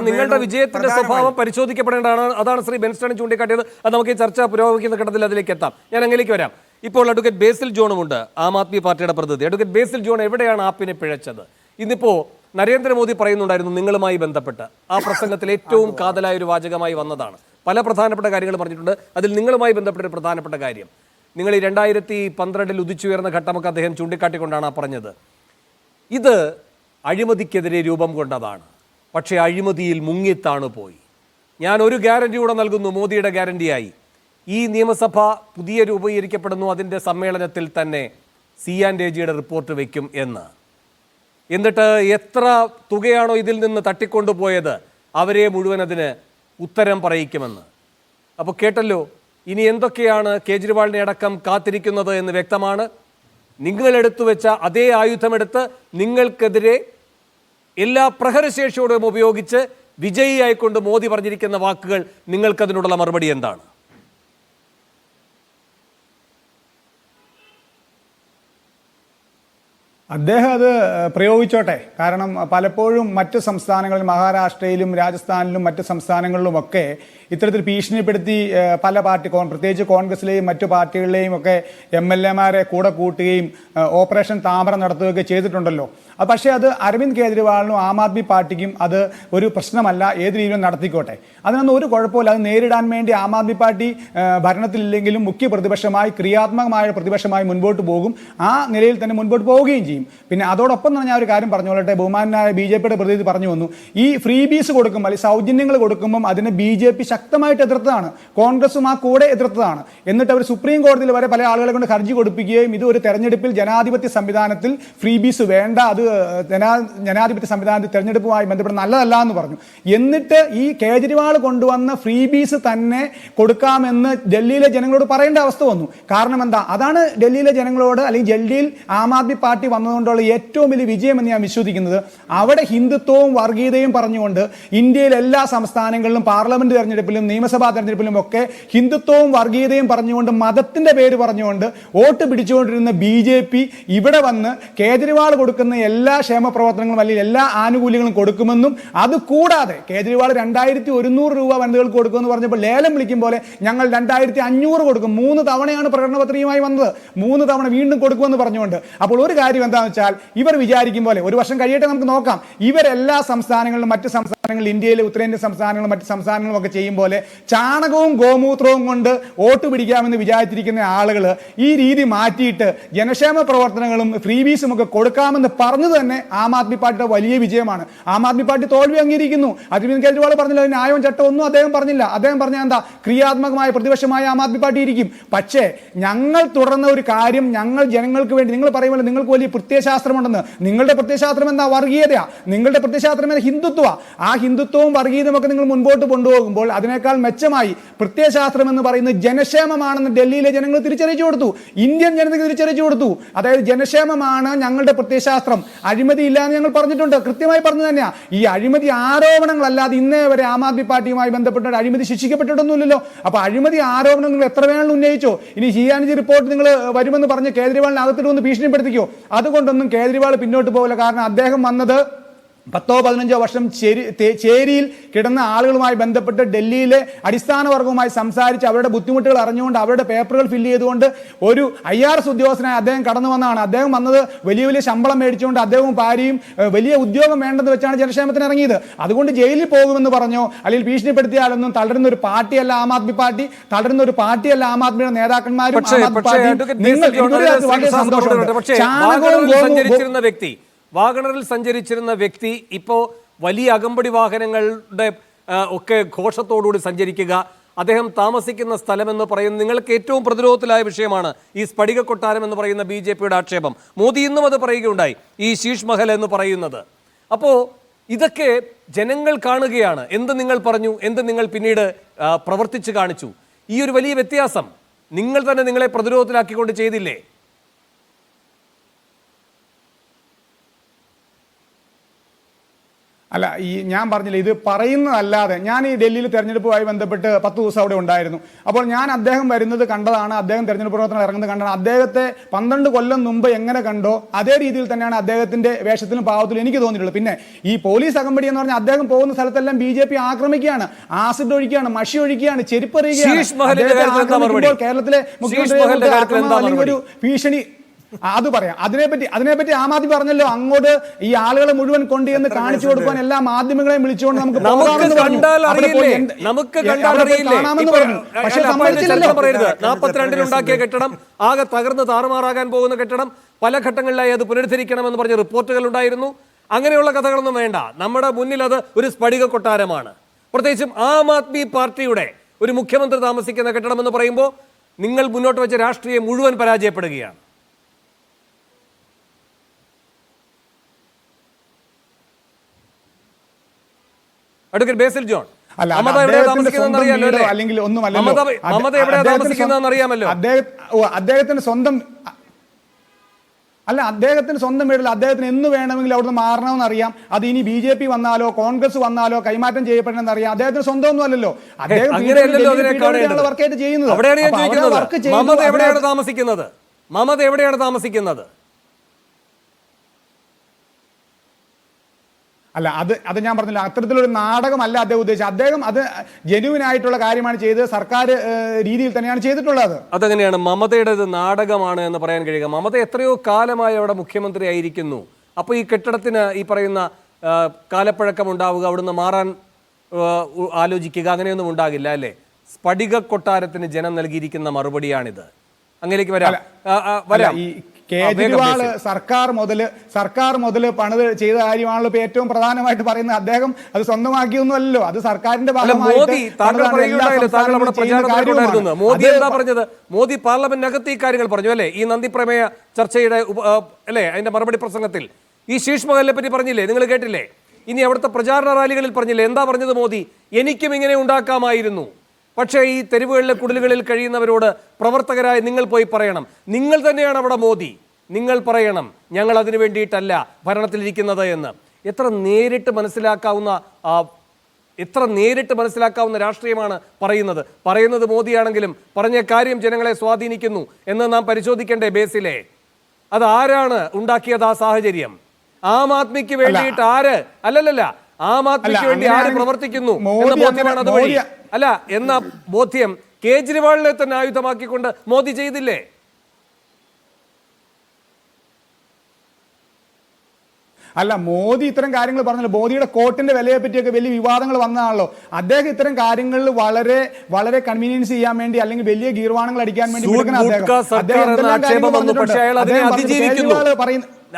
നിങ്ങളുടെ വിജയത്തിന്റെ സ്വഭാവം പരിശോധിക്കപ്പെടേണ്ടതാണ്. അതാണ് ശ്രീ ബെൻസ്റ്റൺ ചൂണ്ടിക്കാട്ടിയത്. അത് നമുക്ക് ഈ ചർച്ച പുരോഗമിക്കുന്ന ഘട്ടത്തിൽ അതിലേക്ക് എത്താം. ഞാൻ അങ്ങനെയൊക്കെ വരാം. ഇപ്പോൾ അഡ്വക്കേറ്റ് ബേസിൽ ജോണുമുണ്ട്, ആം ആദ്മി പാർട്ടിയുടെ പ്രതിനിധി. അഡ്വക്കേറ്റ് ബേസിൽ ജോൺ, എവിടെയാണ് ആപ്പിനെ പിഴച്ചത്? ഇന്നിപ്പോ നരേന്ദ്രമോദി പറയുന്നുണ്ടായിരുന്നു നിങ്ങളുമായി ബന്ധപ്പെട്ട് ആ പ്രസംഗത്തിൽ ഏറ്റവും കാതലായ ഒരു വാചകമായി വന്നതാണ്. പല പ്രധാനപ്പെട്ട കാര്യങ്ങൾ പറഞ്ഞിട്ടുണ്ട്. അതിൽ നിങ്ങളുമായി ബന്ധപ്പെട്ട ഒരു പ്രധാനപ്പെട്ട കാര്യം, നിങ്ങൾ ഈ 2012 ഉദിച്ചുയർന്ന ഘട്ടമൊക്കെ അദ്ദേഹം ചൂണ്ടിക്കാട്ടിക്കൊണ്ടാണ് പറഞ്ഞത്. ഇത് അഴിമതിക്കെതിരെ രൂപം കൊണ്ടതാണ്, പക്ഷേ അഴിമതിയിൽ മുങ്ങിത്താണ് പോയി. ഞാൻ ഒരു ഗ്യാരണ്ടി കൂടെ നൽകുന്നു, മോദിയുടെ ഗ്യാരണ്ടിയായി. ഈ നിയമസഭ പുതിയ രൂപീകരിക്കപ്പെടുന്നു, അതിൻ്റെ സമ്മേളനത്തിൽ തന്നെ CAG-യുടെ റിപ്പോർട്ട് വയ്ക്കും എന്ന്. എന്നിട്ട് എത്ര തുകയാണോ ഇതിൽ നിന്ന് തട്ടിക്കൊണ്ടുപോയത് അവരെ മുഴുവൻ അതിന് ഉത്തരം പറയിക്കുമെന്ന്. അപ്പോൾ കേട്ടല്ലോ, ഇനി എന്തൊക്കെയാണ് കേജ്രിവാളിനെ അടക്കം കാത്തിരിക്കുന്നത് എന്ന് വ്യക്തമാണ്. നിങ്ങളെടുത്തു വെച്ച അതേ ആയുധമെടുത്ത് നിങ്ങൾക്കെതിരെ എല്ലാ പ്രഹരശേഷിയോടും ഉപയോഗിച്ച് വിജയിയായിക്കൊണ്ട് മോദി പറഞ്ഞിരിക്കുന്ന വാക്കുകൾ, നിങ്ങൾക്കതിനുള്ള മറുപടി എന്താണ്? അദ്ദേഹം അത് പ്രയോഗിച്ചോട്ടെ. കാരണം പലപ്പോഴും മറ്റ് സംസ്ഥാനങ്ങളിൽ, മഹാരാഷ്ട്രയിലും രാജസ്ഥാനിലും മറ്റ് സംസ്ഥാനങ്ങളിലുമൊക്കെ ഇത്തരത്തിൽ ഭീഷണിപ്പെടുത്തി പല പാർട്ടി, പ്രത്യേകിച്ച് കോൺഗ്രസിലെയും മറ്റു പാർട്ടികളിലെയും ഒക്കെ MLA-മാരെ കൂടെ കൂട്ടുകയും ഓപ്പറേഷൻ താമര നടത്തുകയൊക്കെ ചെയ്തിട്ടുണ്ടല്ലോ. പക്ഷേ അത് അരവിന്ദ് കേജ്രിവാളിനും ആം ആദ്മി പാർട്ടിക്കും അത് ഒരു പ്രശ്നമല്ല. ഏത് രീതിയിലും നടത്തിക്കോട്ടെ, അതിനൊന്നും ഒരു കുഴപ്പമില്ല. അത് നേരിടാൻ വേണ്ടി ആം ആദ്മി പാർട്ടി ഭരണത്തിലില്ലെങ്കിലും മുഖ്യ പ്രതിപക്ഷമായി, ക്രിയാത്മകമായ പ്രതിപക്ഷമായി മുൻപോട്ട് പോകും. ആ നിലയിൽ തന്നെ മുൻപോട്ട് പോവുകയും ചെയ്യും. പിന്നെ അതോടൊപ്പം തന്നെ ഞാൻ ഒരു കാര്യം പറഞ്ഞോളട്ടെ. ബഹുമാനായ BJP-യുടെ പ്രതിനിധി പറഞ്ഞു വന്നു, ഈ ഫ്രീ ബീസ് കൊടുക്കുമ്പോൾ, അല്ലെങ്കിൽ സൗജന്യങ്ങൾ കൊടുക്കുമ്പം അതിനെ BJP ശക്തമായിട്ട് എതിർത്തതാണ്. കോൺഗ്രസും ആ കൂടെ എതിർത്തതാണ്. എന്നിട്ട് അവർ സുപ്രീം കോടതിയിൽ വരെ പല ആളുകളെ കൊണ്ട് ഹർജി കൊടുപ്പിക്കുകയും ഇത് ഒരു തെരഞ്ഞെടുപ്പിൽ ജനാധിപത്യ സംവിധാനത്തിൽ ഫ്രീ ബീസ് വേണ്ട, അത് ജനാധിപത്യ സംവിധാനത്തിൽ തെരഞ്ഞെടുപ്പുമായി ബന്ധപ്പെട്ട് നല്ലതല്ല എന്ന് പറഞ്ഞു. എന്നിട്ട് ഈ കേജ്രിവാൾ കൊണ്ടുവന്ന ഫ്രീ ബീസ് തന്നെ കൊടുക്കാമെന്ന് ഡൽഹിയിലെ ജനങ്ങളോട് പറയേണ്ട അവസ്ഥ വന്നു. കാരണം എന്താ? അതാണ് ഡൽഹിയിലെ ജനങ്ങളോട്, അല്ലെങ്കിൽ ഡൽഹിയിൽ ആം ആദ്മി പാർട്ടി വന്നതുകൊണ്ടുള്ള ഏറ്റവും വലിയ വിജയം എന്ന് ഞാൻ വിശ്വസിക്കുന്നത്. അവിടെ ഹിന്ദുത്വവും വർഗീയതയും പറഞ്ഞുകൊണ്ട് ഇന്ത്യയിലെ എല്ലാ സംസ്ഥാനങ്ങളിലും പാർലമെന്റ് തെരഞ്ഞെടുപ്പിലും നിയമസഭാ തെരഞ്ഞെടുപ്പിലും ഒക്കെ ഹിന്ദുത്വവും വർഗീയതയും പറഞ്ഞുകൊണ്ട്, മതത്തിന്റെ പേര് പറഞ്ഞുകൊണ്ട് വോട്ട് പിടിച്ചുകൊണ്ടിരുന്ന BJP ഇവിടെ വന്ന് കേജ്രിവാൾ കൊടുക്കുന്ന എല്ലാ ക്ഷേമ പ്രവർത്തനങ്ങളും അല്ലെങ്കിൽ എല്ലാ ആനുകൂല്യങ്ങളും കൊടുക്കുമെന്നും, അതുകൂടാതെ കേജ്രിവാൾ 2,100 രൂപ വനിതകൾക്ക് കൊടുക്കുമെന്ന് പറഞ്ഞപ്പോൾ ലേലം വിളിക്കും പോലെ ഞങ്ങൾ 2,500 കൊടുക്കും. 3 തവണയാണ് പ്രകടന പത്രികയുമായി വന്നത്, 3 തവണ വീണ്ടും കൊടുക്കുമെന്ന് പറഞ്ഞുകൊണ്ട്. അപ്പോൾ ഒരു കാര്യം എന്താണെന്ന് വെച്ചാൽ, ഇവർ വിചാരിക്കും പോലെ ഒരു വർഷം കഴിയട്ടെ, നമുക്ക് നോക്കാം. ഇവരെല്ലാ സംസ്ഥാനങ്ങളിലും മറ്റ് സംസ്ഥാന ഇന്ത്യയിലെ ഉത്തരേന്ത്യൻ സംസ്ഥാനങ്ങളും മറ്റ് സംസ്ഥാനങ്ങളും ഒക്കെ ചെയ്യും പോലെ ചാണകവും ഗോമൂത്രവും കൊണ്ട് വോട്ട് പിടിക്കാമെന്ന് വിചാരിച്ചിരിക്കുന്ന ആളുകൾ ഈ രീതി മാറ്റിയിട്ട് ജനക്ഷേമ പ്രവർത്തനങ്ങളും ഫ്രീബീസും ഒക്കെ കൊടുക്കാമെന്ന് പറഞ്ഞത് തന്നെ ആം ആദ്മി പാർട്ടിയുടെ വലിയ വിജയമാണ്. ആം ആദ്മി പാർട്ടി തോൽവി അംഗീകരിക്കുന്നു. അരവിന്ദ് കെജ്രിവാൾ പറഞ്ഞില്ല, ന്യായവും ചട്ടം ഒന്നും അദ്ദേഹം പറഞ്ഞില്ല. അദ്ദേഹം പറഞ്ഞ എന്താ, ക്രിയാത്മകമായ പ്രതിപക്ഷമായ ആം ആദ്മി പാർട്ടി ഇരിക്കും. പക്ഷേ ഞങ്ങൾ തുടർന്ന ഒരു കാര്യം, ഞങ്ങൾ ജനങ്ങൾക്ക് വേണ്ടി, നിങ്ങൾ പറയുമ്പോൾ നിങ്ങൾക്ക് വലിയ പ്രത്യയശാസ്ത്രമുണ്ടെന്ന്. നിങ്ങളുടെ പ്രത്യയശാസ്ത്രം എന്താ? വർഗീയതയാ. നിങ്ങളുടെ പ്രത്യയശാസ്ത്രം ഹിന്ദുത്വ. ആ ഹിന്ദുത്വവും വർഗീയതയും ഒക്കെ നിങ്ങൾ മുൻപോട്ട് കൊണ്ടുപോകുമ്പോൾ അതിനേക്കാൾ മെച്ചമായി പ്രത്യയശാസ്ത്രം എന്ന് പറയുന്നത് ജനക്ഷേമമാണെന്ന് ഡൽഹിയിലെ ജനങ്ങൾ തിരിച്ചറിയിച്ചു കൊടുത്തു, ഇന്ത്യൻ ജനതയ്ക്ക് തിരിച്ചറിയിച്ചു കൊടുത്തു. അതായത് ജനക്ഷേമമാണ് ഞങ്ങളുടെ പ്രത്യയശാസ്ത്രം, അഴിമതി ഇല്ല എന്ന് ഞങ്ങൾ പറഞ്ഞിട്ടുണ്ട്, കൃത്യമായി പറഞ്ഞു തന്നെയാ. ഈ അഴിമതി ആരോപണങ്ങളല്ലാതെ ഇന്നേ വരെ ആം ആദ്മി പാർട്ടിയുമായി ബന്ധപ്പെട്ട അഴിമതി ശിക്ഷിക്കപ്പെട്ടിട്ടൊന്നുമില്ലല്ലോ. അപ്പൊ അഴിമതി ആരോപണം നിങ്ങൾ എത്ര വേണമെങ്കിലും ഉന്നയിച്ചോ. ഇനി ജിയാനജി റിപ്പോർട്ട് നിങ്ങൾ വരുമെന്ന് പറഞ്ഞ് കേജ്രിവാളിനെ അകത്തിട്ട് ഒന്ന് ഭീഷണിപ്പെടുത്തിക്കോ. അതുകൊണ്ടൊന്നും കേജ്രിവാൾ പിന്നോട്ട് പോകില്ല. കാരണം അദ്ദേഹം വന്നത് 10-15 വർഷം ചേരിയിൽ കിടന്ന ആളുകളുമായി ബന്ധപ്പെട്ട് ഡൽഹിയിലെ അടിസ്ഥാന വർഗവുമായി സംസാരിച്ച് അവരുടെ ബുദ്ധിമുട്ടുകൾ അറിഞ്ഞുകൊണ്ട് അവരുടെ പേപ്പറുകൾ ഫില്ല് ചെയ്തുകൊണ്ട് ഒരു IRS ഉദ്യോഗസ്ഥനായി അദ്ദേഹം കടന്നു വന്നതാണ്. അദ്ദേഹം വന്നത് വലിയ വലിയ ശമ്പളം മേടിച്ചുകൊണ്ട് അദ്ദേഹവും ഭാര്യയും വലിയ ഉദ്യോഗം വേണ്ടെന്ന് വെച്ചാണ് ജനക്ഷേമത്തിന് ഇറങ്ങിയത്. അതുകൊണ്ട് ജയിലിൽ പോകുമെന്ന് പറഞ്ഞോ അല്ലെങ്കിൽ ഭീഷണിപ്പെടുത്തിയാലൊന്നും തളരുന്ന ഒരു പാർട്ടിയല്ല ആം ആദ്മി പാർട്ടി, തളരുന്ന ഒരു പാർട്ടിയല്ല ആം ആദ്മിയുടെ നേതാക്കന്മാരും. വാഗണറിൽ സഞ്ചരിച്ചിരുന്ന വ്യക്തി ഇപ്പോൾ വലിയ അകമ്പടി വാഹനങ്ങളുടെ ഒക്കെ ഘോഷത്തോടുകൂടി സഞ്ചരിക്കുക, അദ്ദേഹം താമസിക്കുന്ന സ്ഥലമെന്ന് പറയുന്നത് നിങ്ങൾക്ക് ഏറ്റവും പ്രതിരോധത്തിലായ വിഷയമാണ്. ഈ സ്ഫടിക കൊട്ടാരം എന്ന് പറയുന്ന BJPയുടെ ആക്ഷേപം, മോദി ഇന്നും അത് പറയുകയുണ്ടായി, ഈ ശീഷ് മഹൽ എന്ന് പറയുന്നത്. അപ്പോൾ ഇതൊക്കെ ജനങ്ങൾ കാണുകയാണ്. എന്ത് നിങ്ങൾ പറഞ്ഞു, എന്ത് നിങ്ങൾ പിന്നീട് പ്രവർത്തിച്ച് കാണിച്ചു. ഈ ഒരു വലിയ വ്യത്യാസം നിങ്ങൾ തന്നെ നിങ്ങളെ പ്രതിരോധത്തിലാക്കിക്കൊണ്ട് ചെയ്തില്ലേ? അല്ല, ഈ ഞാൻ പറഞ്ഞില്ല, ഇത് പറയുന്നതല്ലാതെ ഞാൻ ഈ ഡൽഹിയിൽ തെരഞ്ഞെടുപ്പുമായി ബന്ധപ്പെട്ട് 10 ദിവസം അവിടെ ഉണ്ടായിരുന്നു. അപ്പോൾ ഞാൻ അദ്ദേഹം വരുന്നത് കണ്ടതാണ്, അദ്ദേഹം തെരഞ്ഞെടുപ്പ് പ്രവർത്തനം ഇറങ്ങുന്നത് കണ്ടതാണ്. അദ്ദേഹത്തെ 12 കൊല്ലം മുമ്പ് എങ്ങനെ കണ്ടോ അതേ രീതിയിൽ തന്നെയാണ് അദ്ദേഹത്തിന്റെ വേഷത്തിലും പാവത്തിലും എനിക്ക് തോന്നിയിട്ടുള്ളത്. പിന്നെ ഈ പോലീസ് അകമ്പടി എന്ന് പറഞ്ഞാൽ അദ്ദേഹം പോകുന്ന സ്ഥലത്തെല്ലാം BJP ആക്രമിക്കുകയാണ്, ആസിഡ് ഒഴിക്കുകയാണ്, മഷി ഒഴിക്കുകയാണ്, ചെരുപ്പറിയുകയാണ്. കേരളത്തിലെ മുഖ്യമന്ത്രി ഒരു ഭീഷണി അത് പറയാം. അതിനെപ്പറ്റി ആം ആദ്മി പറഞ്ഞല്ലോ, അങ്ങോട്ട് ഈ ആളുകളെ മുഴുവൻ കൊണ്ടുവന്ന് കാണിച്ചു കൊടുക്കാൻ എല്ലാ മാധ്യമങ്ങളെയും വിളിച്ചുകൊണ്ട് നമുക്ക് കാണാമെന്ന് പറഞ്ഞു. പക്ഷേ 42 ഉണ്ടാക്കിയ കെട്ടിടം ആകെ തകർന്ന് താറുമാറാകാൻ പോകുന്ന കെട്ടിടം, പല ഘട്ടങ്ങളിലായി അത് പുനരുദ്ധരിക്കണമെന്ന് പറഞ്ഞ റിപ്പോർട്ടുകൾ ഉണ്ടായിരുന്നു. അങ്ങനെയുള്ള കഥകളൊന്നും വേണ്ട. നമ്മുടെ മുന്നിൽ അത് ഒരു സ്ഫടിക കൊട്ടാരമാണ്. പ്രത്യേകിച്ചും ആം ആദ്മി പാർട്ടിയുടെ ഒരു മുഖ്യമന്ത്രി താമസിക്കുന്ന കെട്ടിടം എന്ന് പറയുമ്പോൾ നിങ്ങൾ മുന്നോട്ട് വെച്ച രാഷ്ട്രീയം മുഴുവൻ പരാജയപ്പെടുകയാണ്. അഡ്വക്കേറ്റ് ബേസിൽ ജോൺ, മമത എവിടെയാണ് താമസിക്കുന്നതെന്ന് അറിയാമല്ലോ. അല്ലെങ്കിൽ ഒന്നുമല്ല, മമത എവിടെയാണ് താമസിക്കുന്നതെന്ന് അറിയാമല്ലോ. അദ്ദേഹത്തിന് സ്വന്തം അല്ല, അദ്ദേഹത്തിന് സ്വന്തം വീട്ടിൽ അദ്ദേഹത്തിന് എന്ന് വേണമെങ്കിലും അവിടുന്ന് മാറണമെന്ന് അറിയാം. അത് ഇനി BJP വന്നാലോ കോൺഗ്രസ് വന്നാലോ കൈമാറ്റം ചെയ്യപ്പെടണമെന്ന് അറിയാം. അദ്ദേഹത്തിന് സ്വന്തമൊന്നും അല്ലല്ലോ. അദ്ദേഹം വർക്കായിട്ട് ചെയ്യുന്നത്. മമത എവിടെയാണ് താമസിക്കുന്നത്? മമത എവിടെയാണ് താമസിക്കുന്നത്? അല്ല, അത് ഞാൻ പറഞ്ഞില്ല, അത്തരത്തിലൊരു നാടകമല്ല അദ്ദേഹം ഉദ്ദേശിച്ചത്. അദ്ദേഹം അത് ജെന്യുവിൻ ആയിട്ടുള്ള കാര്യമാണ് ചെയ്തത്, സർക്കാർ രീതിയിൽ തന്നെയാണ് ചെയ്തിട്ടുള്ളത്. അതെങ്ങനെയാണ് മമതയുടേത് നാടകമാണ് എന്ന് പറയാൻ കഴിയുക? മമത എത്രയോ കാലമായി അവിടെ മുഖ്യമന്ത്രി ആയിരിക്കുന്നു. അപ്പോൾ ഈ കെട്ടിടത്തിന് ഈ പറയുന്ന കാലപ്പഴക്കം ഉണ്ടാവുക, അവിടുന്ന് മാറാൻ ആലോചിക്കുക, അങ്ങനെയൊന്നും ഉണ്ടാകില്ല അല്ലേ? സ്ഫടിക കൊട്ടാരത്തിന് ജനം നൽകിയിരിക്കുന്ന മറുപടിയാണിത്. അങ്ങനെയൊക്കെ വരാം. കേജ്രിവാൾ സർക്കാർ മുതൽ പണിത് ചെയ്ത കാര്യമാണല്ലോ ഇപ്പൊ ഏറ്റവും പ്രധാനമായിട്ട് പറയുന്നത്. അദ്ദേഹം അത് സ്വന്തമാക്കിയൊന്നുമല്ലോ, അത് സർക്കാരിന്റെ മോദി എന്താ പറഞ്ഞത്? മോദി പാർലമെന്റിനകത്ത് ഈ കാര്യങ്ങൾ പറഞ്ഞു അല്ലേ? ഈ നന്ദി പ്രമേയ ചർച്ചയുടെ അല്ലേ അതിന്റെ മറുപടി പ്രസംഗത്തിൽ ഈ ശീഷ് മഹലിനെ പറ്റി പറഞ്ഞില്ലേ? നിങ്ങൾ കേട്ടില്ലേ? ഇനി അവിടുത്തെ പ്രചാരണ റാലികളിൽ പറഞ്ഞില്ലേ? എന്താ പറഞ്ഞത് മോദി? എനിക്കും ഇങ്ങനെ ഉണ്ടാക്കാമായിരുന്നു, പക്ഷേ ഈ തെരുവുകളിലെ കുടിലുകളിൽ കഴിയുന്നവരോട് പ്രവർത്തകരായ നിങ്ങൾ പോയി പറയണം. നിങ്ങൾ തന്നെയാണ് അവിടെ മോദി, നിങ്ങൾ പറയണം ഞങ്ങൾ അതിനു വേണ്ടിയിട്ടല്ല ഭരണത്തിലിരിക്കുന്നത് എന്ന്. എത്ര നേരിട്ട് മനസ്സിലാക്കാവുന്ന രാഷ്ട്രീയമാണ് പറയുന്നത് മോദിയാണെങ്കിലും പറഞ്ഞ കാര്യം ജനങ്ങളെ സ്വാധീനിക്കുന്നു എന്ന് നാം പരിശോധിക്കേണ്ടേ ബേസിലെ? അത് ആരാണ് ഉണ്ടാക്കിയത് ആ സാഹചര്യം? ആം ആദ്മിക്ക് വേണ്ടിയിട്ട് ആര് ആം ആദ്മിക്ക് വേണ്ടി ആര് പ്രവർത്തിക്കുന്നു എന്ന ബോധ്യമാണ് അതുവഴി അല്ല എന്ന ബോധ്യം കേജ്രിവാളിനെ തന്നെ ആയുധമാക്കിക്കൊണ്ട് മോദി ചെയ്തില്ലേ? അല്ല, മോദി ഇത്തരം കാര്യങ്ങൾ പറഞ്ഞല്ലോ. മോദിയുടെ കോട്ടിന്റെ വിലയെ പറ്റിയൊക്കെ വലിയ വിവാദങ്ങൾ വന്നതാണല്ലോ. അദ്ദേഹം ഇത്തരം കാര്യങ്ങളിൽ വളരെ വളരെ കൺവീനിയൻസ് ചെയ്യാൻ വേണ്ടി അല്ലെങ്കിൽ വലിയ ഗീർവാണങ്ങൾ അടിക്കാൻ വേണ്ടി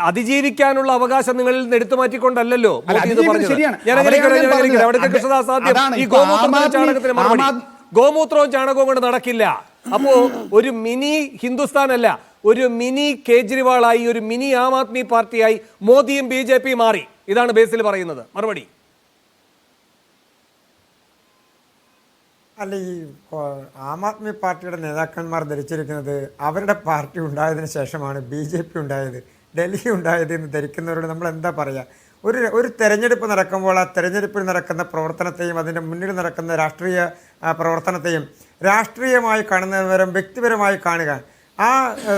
അതിജീവിക്കാനുള്ള അവകാശം നിങ്ങളിൽ നിന്ന് എടുത്തു മാറ്റിക്കൊണ്ടല്ലോ ഗോമൂത്രവും ചാണകവും കൊണ്ട് നടക്കില്ല. അപ്പോ ഒരു മിനി ഹിന്ദുസ്ഥാനല്ല, ഒരു മിനി കേജ്രിവാളായി, ഒരു മിനി ആം ആദ്മി പാർട്ടിയായി മോദിയും BJP മാറി. ഇതാണ് ബേസിൽ പറയുന്നത്. മറുപടി അല്ല, ഈ ആം ആദ്മി പാർട്ടിയുടെ നേതാക്കന്മാർ ധരിച്ചിരിക്കുന്നത് അവരുടെ പാർട്ടി ഉണ്ടായതിനു ശേഷമാണ് BJP ഉണ്ടായത്, ഡൽഹി ഉണ്ടായത് എന്ന് ധരിക്കുന്നവരോട് നമ്മൾ എന്താ പറയുക? ഒരു തെരഞ്ഞെടുപ്പ് നടക്കുമ്പോൾ ആ തെരഞ്ഞെടുപ്പിൽ നടക്കുന്ന പ്രവർത്തനത്തെയും അതിൻ്റെ മുന്നിൽ നടക്കുന്ന രാഷ്ട്രീയ പ്രവർത്തനത്തെയും രാഷ്ട്രീയമായി കാണുന്നവരും വ്യക്തിപരമായി കാണുക. ആ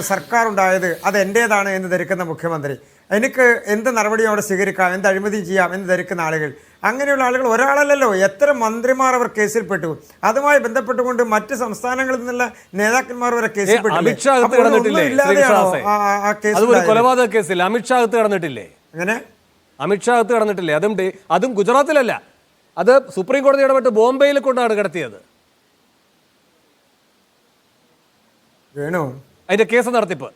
സർക്കാർ ഉണ്ടായത് അത് എൻ്റേതാണ് എന്ന് ധരിക്കുന്ന മുഖ്യമന്ത്രി, എനിക്ക് എന്ത് നടപടിയും അവിടെ സ്വീകരിക്കാം, എന്ത് അഴിമതി ചെയ്യാം എന്ന് ധരിക്കുന്ന ആളുകൾ, അങ്ങനെയുള്ള ആളുകൾ ഒരാളല്ലല്ലോ, എത്ര മന്ത്രിമാർ അവർ കേസിൽപ്പെട്ടു. അതുമായി ബന്ധപ്പെട്ടുകൊണ്ട് മറ്റ് സംസ്ഥാനങ്ങളിൽ നിന്നുള്ള നേതാക്കന്മാർ വരെ കേസിൽപ്പെട്ടു. കൊലപാതക കേസിൽ അമിത്ഷാ അകത്ത് കടന്നിട്ടില്ലേ? അങ്ങനെ അമിത്ഷാ അകത്ത് കടന്നിട്ടില്ലേ? അതും ഗുജറാത്തിലല്ല, അത് സുപ്രീം കോടതി ഇടപെട്ട് ബോംബെയിൽ കൊണ്ടാണ് കിടത്തിയത്. വേണു, അതിന്റെ കേസ് നടത്തിപ്പ്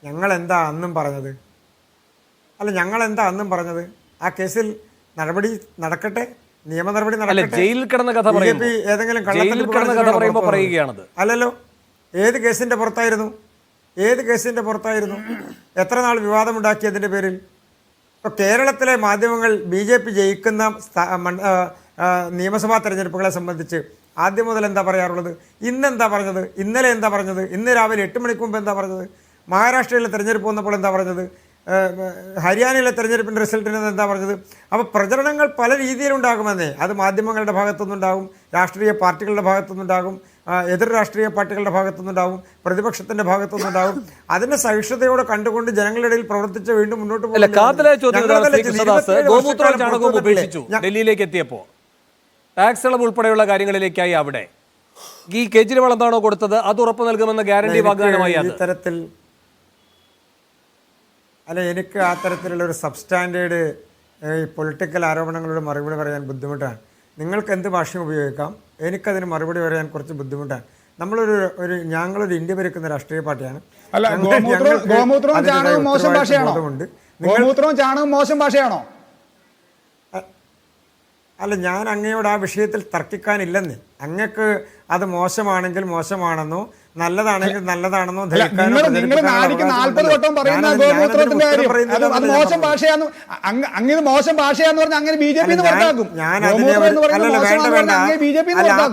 ഞങ്ങൾ എന്താ അന്നും പറഞ്ഞത്? അല്ല, ഞങ്ങൾ എന്താ അന്നും പറഞ്ഞത്? ആ കേസിൽ നടപടി നടക്കട്ടെ, നിയമ നടപടി നടക്കട്ടെ. ജയിലിൽ കിടന്ന കഥ ഏതെങ്കിലും പറയുകയാണത് അല്ലല്ലോ. ഏത് കേസിന്റെ പുറത്തായിരുന്നു? ഏത് കേസിന്റെ പുറത്തായിരുന്നു? എത്ര നാൾ വിവാദമുണ്ടാക്കിയതിന്റെ പേരിൽ? ഇപ്പോൾ കേരളത്തിലെ മാധ്യമങ്ങൾ BJP ജയിക്കുന്ന നിയമസഭാ തെരഞ്ഞെടുപ്പുകളെ സംബന്ധിച്ച് ആദ്യം മുതൽ എന്താ പറയാറുള്ളത്? ഇന്നെന്താ പറഞ്ഞത്? ഇന്നലെ എന്താ പറഞ്ഞത്? ഇന്ന് രാവിലെ 8 മണിക്ക് മുമ്പ് എന്താ പറഞ്ഞത്? മഹാരാഷ്ട്രയിലെ തെരഞ്ഞെടുപ്പ് വന്നപ്പോൾ എന്താ പറഞ്ഞത്? ഹരിയാനയിലെ തെരഞ്ഞെടുപ്പിൻ്റെ റിസൾട്ടിന് എന്താ പറഞ്ഞത്? അപ്പോൾ പ്രചരണങ്ങൾ പല രീതിയിലുണ്ടാകുമെന്നേ. അത് മാധ്യമങ്ങളുടെ ഭാഗത്തുനിന്നുണ്ടാകും, രാഷ്ട്രീയ പാർട്ടികളുടെ ഭാഗത്തുനിന്നുണ്ടാകും, എതിർ രാഷ്ട്രീയ പാർട്ടികളുടെ ഭാഗത്തുനിന്നുണ്ടാകും, പ്രതിപക്ഷത്തിന്റെ ഭാഗത്തുനിന്നുണ്ടാകും. അതിന്റെ സഹിഷ്ണുതയോടെ കണ്ടുകൊണ്ട് ജനങ്ങളുടെ ഇടയിൽ പ്രവർത്തിച്ച് വീണ്ടും മുന്നോട്ട് പോകും. ഡൽഹിയിലേക്ക് എത്തിയപ്പോ ടാക്സ് ഇളവ് ഉൾപ്പെടെയുള്ള കാര്യങ്ങളിലേക്കായി അവിടെ ഈ കേജ്രിവാൾ എന്താണോ കൊടുത്തത് അത് ഉറപ്പ് നൽകുമെന്ന ഗ്യാരണ്ടി വാഗ്ദാനമായി ഇത്തരത്തിൽ അല്ല, എനിക്ക് ആ തരത്തിലുള്ള ഒരു സബ്സ്റ്റാൻഡേർഡ് പൊളിറ്റിക്കൽ ആരോപണങ്ങളോട് മറുപടി പറയാൻ ബുദ്ധിമുട്ടാണ്. നിങ്ങൾക്ക് എന്ത് ഭാഷയും ഉപയോഗിക്കാം, എനിക്കതിന് മറുപടി പറയാൻ കുറച്ച് ബുദ്ധിമുട്ടാണ്. ഞങ്ങളൊരു ഇന്ത്യ ഭരിക്കുന്ന രാഷ്ട്രീയ പാർട്ടിയാണ്. ഗോമൂത്രവും ചാണകവും മോശം ഭാഷയാണോ? അല്ല, ഞാൻ അങ്ങയോട് ആ വിഷയത്തിൽ തർക്കിക്കാനില്ലെന്ന്. അങ്ങക്ക് അത് മോശമാണെങ്കിൽ മോശമാണെന്നോ നല്ലതാണെങ്കിൽ നല്ലതാണെന്നോ ധരിക്കാനോ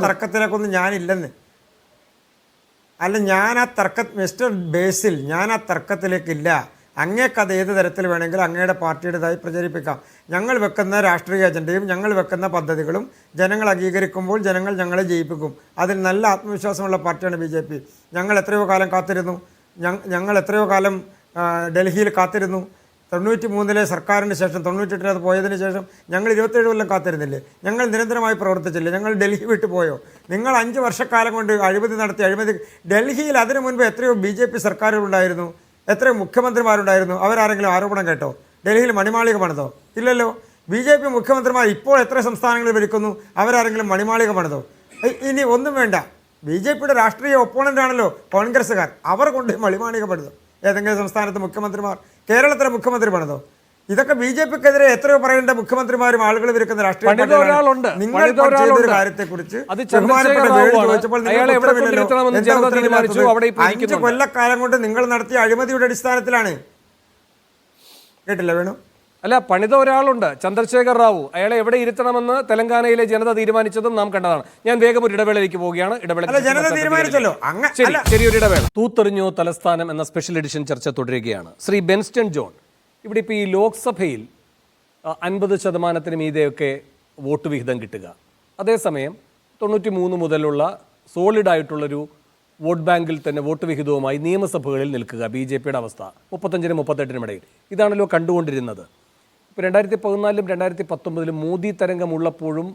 തർക്കത്തിലേക്കൊന്നും ഞാനില്ലെന്ന്. അല്ല, ഞാൻ ആ മിസ്റ്റർ ബേസിൽ ഞാൻ ആ തർക്കത്തിലേക്കില്ല. അങ്ങേക്കത് ഏത് തരത്തിൽ വേണമെങ്കിലും അങ്ങയുടെ പാർട്ടിയുടേതായി പ്രചരിപ്പിക്കാം. ഞങ്ങൾ വെക്കുന്ന രാഷ്ട്രീയ അജണ്ടയും ഞങ്ങൾ വെക്കുന്ന പദ്ധതികളും ജനങ്ങൾ അംഗീകരിക്കുമ്പോൾ ജനങ്ങൾ ഞങ്ങളെ ജയിപ്പിക്കും. അതിൽ നല്ല ആത്മവിശ്വാസമുള്ള പാർട്ടിയാണ് BJP. ഞങ്ങൾ എത്രയോ കാലം കാത്തിരുന്നു. ഞങ്ങൾ എത്രയോ കാലം ഡൽഹിയിൽ കാത്തിരുന്നു. 93-ലെ സർക്കാരിന് ശേഷം 98-ൽ അത് പോയതിന് ശേഷം ഞങ്ങൾ 27 കൊല്ലം കാത്തിരുന്നില്ലേ? ഞങ്ങൾ നിരന്തരമായി പ്രവർത്തിച്ചില്ലേ? ഞങ്ങൾ ഡൽഹി വിട്ടു പോയോ? നിങ്ങൾ 5 വർഷക്കാലം കൊണ്ട് അഴിമതി ഡൽഹിയിൽ അതിനു മുൻപ് എത്രയോ BJP സർക്കാരുകളുണ്ടായിരുന്നു, എത്രയോ മുഖ്യമന്ത്രിമാരുണ്ടായിരുന്നു. അവരാരെങ്കിലും ആരോപണം കേട്ടോ? ഡൽഹിയിൽ മണിമാളിക പണിതോ? ഇല്ലല്ലോ. BJP മുഖ്യമന്ത്രിമാർ ഇപ്പോൾ എത്ര സംസ്ഥാനങ്ങളിൽ ഭരിക്കുന്നു? അവരാരെങ്കിലും മണിമാളിക പണിതോ? ഇനി ഒന്നും വേണ്ട. BJPയുടെ രാഷ്ട്രീയ ഒപ്പോണൻ്റാണല്ലോ കോൺഗ്രസ്സുകാർ. അവർ കൊണ്ട് മണിമാളിക പണിതോ? ഏതെങ്കിലും സംസ്ഥാനത്ത് മുഖ്യമന്ത്രിമാർ, കേരളത്തിലെ മുഖ്യമന്ത്രി പണിതോ? ഇതൊക്കെ BJPക്കെതിരെ എത്രയോ പറയേണ്ട മുഖ്യമന്ത്രിമാരും ആളുകൾ ഇരിക്കുന്ന രാഷ്ട്രീയ നിങ്ങൾ ചെയ്തൊരു കാര്യത്തെക്കുറിച്ച് ബഹുമാനപ്പെട്ട ചോദിച്ചപ്പോൾ 5 കൊല്ലക്കാലം കൊണ്ട് നിങ്ങൾ നടത്തിയ അഴിമതിയുടെ അടിസ്ഥാനത്തിലാണ്. കേട്ടില്ല വേണു? അല്ല, പണിത ഒരാളുണ്ട്, ചന്ദ്രശേഖർ റാവു. അയാളെ എവിടെ ഇരുത്തണമെന്ന് തെലങ്കാനയിലെ ജനത തീരുമാനിച്ചതും നാം കണ്ടതാണ്. ഞാൻ വേഗം ഒരു ഇടവേളയിലേക്ക് പോവുകയാണ്. ചെറിയൊരു ഇടവേള. തൂത്തെറിഞ്ഞോ തലസ്ഥാനം എന്ന സ്പെഷ്യൽ എഡിഷൻ ചർച്ച തുടരുകയാണ്. ശ്രീ ബെൻസ്റ്റൺ ജോൺ, ഇവിടെ ഇപ്പോൾ ഈ ലോക്സഭയിൽ 50% മീതെയൊക്കെ വോട്ട് വിഹിതം കിട്ടുക, അതേസമയം 93 മുതലുള്ള സോളിഡായിട്ടുള്ളൊരു വോട്ട് ബാങ്കിൽ തന്നെ വോട്ട് വിഹിതവുമായി നിയമസഭകളിൽ നിൽക്കുക BJPയുടെ അവസ്ഥ 35-38 ഇടയിൽ. ഇതാണല്ലോ കണ്ടുകൊണ്ടിരുന്നത്. ഇപ്പോൾ 2014-ലും 2019-ലും മോദി തരംഗമുള്ളപ്പോഴും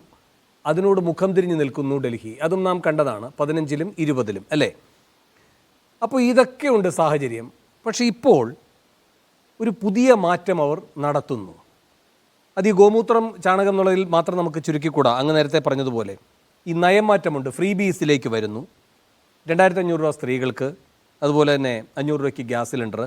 അതിനോട് മുഖം തിരിഞ്ഞു നിൽക്കുന്നു ഡൽഹി. അതും നാം കണ്ടതാണ് 15-ലും 20-ലും അല്ലേ? അപ്പോൾ ഇതൊക്കെയുണ്ട് സാഹചര്യം. പക്ഷേ ഇപ്പോൾ ഒരു പുതിയ മാറ്റം അവർ നടത്തുന്നു. അത് ഈ ഗോമൂത്രം ചാണകം എന്നുള്ളതിൽ മാത്രം നമുക്ക് ചുരുക്കിക്കൂടാ. അങ്ങ് നേരത്തെ പറഞ്ഞതുപോലെ ഈ നയം മാറ്റമുണ്ട്. ഫ്രീ ബീസിലേക്ക് വരുന്നു. 2500 രൂപ സ്ത്രീകൾക്ക്, അതുപോലെ തന്നെ 500 രൂപയ്ക്ക് ഗ്യാസ് സിലിണ്ടർ.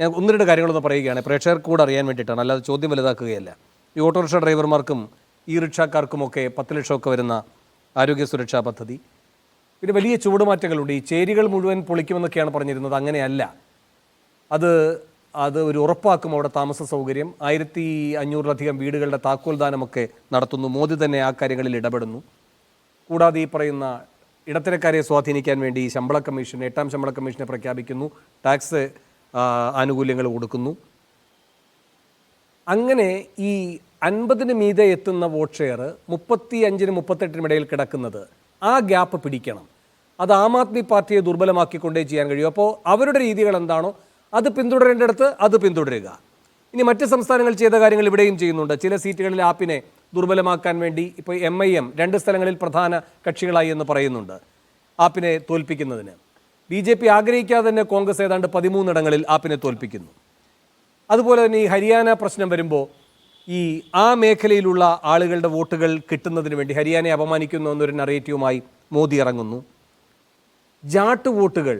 ഞാൻ ഒന്ന് രണ്ട് കാര്യങ്ങളൊന്ന് പറയുകയാണ്, പ്രേക്ഷകർക്ക് കൂടെ അറിയാൻ വേണ്ടിയിട്ടാണ്, അല്ലാതെ ചോദ്യം വലുതാക്കുകയല്ല. ഈ ഓട്ടോറിക്ഷ ഡ്രൈവർമാർക്കും ഈ റിക്ഷക്കാർക്കുമൊക്കെ 10 ലക്ഷമൊക്കെ വരുന്ന ആരോഗ്യ സുരക്ഷാ പദ്ധതി. പിന്നെ വലിയ ചുവടുമാറ്റങ്ങളുണ്ട്. ഈ ചേരികൾ മുഴുവൻ പൊളിക്കുമെന്നൊക്കെയാണ് പറഞ്ഞിരുന്നത്. അങ്ങനെയല്ല. അത് ഒരു ഉറപ്പാക്കും അവിടെ താമസ സൗകര്യം. 1500-ലധികം വീടുകളുടെ താക്കോൽദാനമൊക്കെ നടത്തുന്നു. മോദി തന്നെ ആ കാര്യങ്ങളിൽ ഇടപെടുന്നു. കൂടാതെ ഈ പറയുന്ന ഇടത്തരക്കാരെ സ്വാധീനിക്കാൻ വേണ്ടി ശമ്പള കമ്മീഷൻ, 8ാം ശമ്പള കമ്മീഷനെ പ്രഖ്യാപിക്കുന്നു. ടാക്സ് ആനുകൂല്യങ്ങൾ കൊടുക്കുന്നു. അങ്ങനെ ഈ 50-ന് മീതെ എത്തുന്ന വോട്ട് ഷെയർ 35-നും 38-നും ഇടയിൽ കിടക്കുന്നത്, ആ ഗ്യാപ്പ് പിടിക്കണം. അത് ആം ആദ്മി പാർട്ടിയെ ദുർബലമാക്കിക്കൊണ്ടേ ചെയ്യാൻ കഴിയും. അപ്പോൾ അവരുടെ രീതികൾ എന്താണോ അത് പിന്തുടരേണ്ടടുത്ത് അത് പിന്തുടരുക. ഇനി മറ്റ് സംസ്ഥാനങ്ങൾ ചെയ്ത കാര്യങ്ങൾ ഇവിടെയും ചെയ്യുന്നുണ്ട്. ചില സീറ്റുകളിൽ ആപ്പിനെ ദുർബലമാക്കാൻ വേണ്ടി ഇപ്പോൾ MIM 2 സ്ഥലങ്ങളിൽ പ്രധാന കക്ഷികളായി എന്ന് പറയുന്നുണ്ട് ആപ്പിനെ തോൽപ്പിക്കുന്നതിന്. BJP ആഗ്രഹിക്കാതെ തന്നെ കോൺഗ്രസ് ഏതാണ്ട് 13 ഇടങ്ങളിൽ ആപ്പിനെ തോൽപ്പിക്കുന്നു. അതുപോലെ തന്നെ ഈ ഹരിയാന പ്രശ്നം വരുമ്പോൾ ആ മേഖലയിലുള്ള ആളുകളുടെ വോട്ടുകൾ കിട്ടുന്നതിന് വേണ്ടി ഹരിയാനയെ അപമാനിക്കുന്നു എന്നൊരു നറേറ്റീവുമായി മോദി ഇറങ്ങുന്നു. ജാട്ട് വോട്ടുകൾ,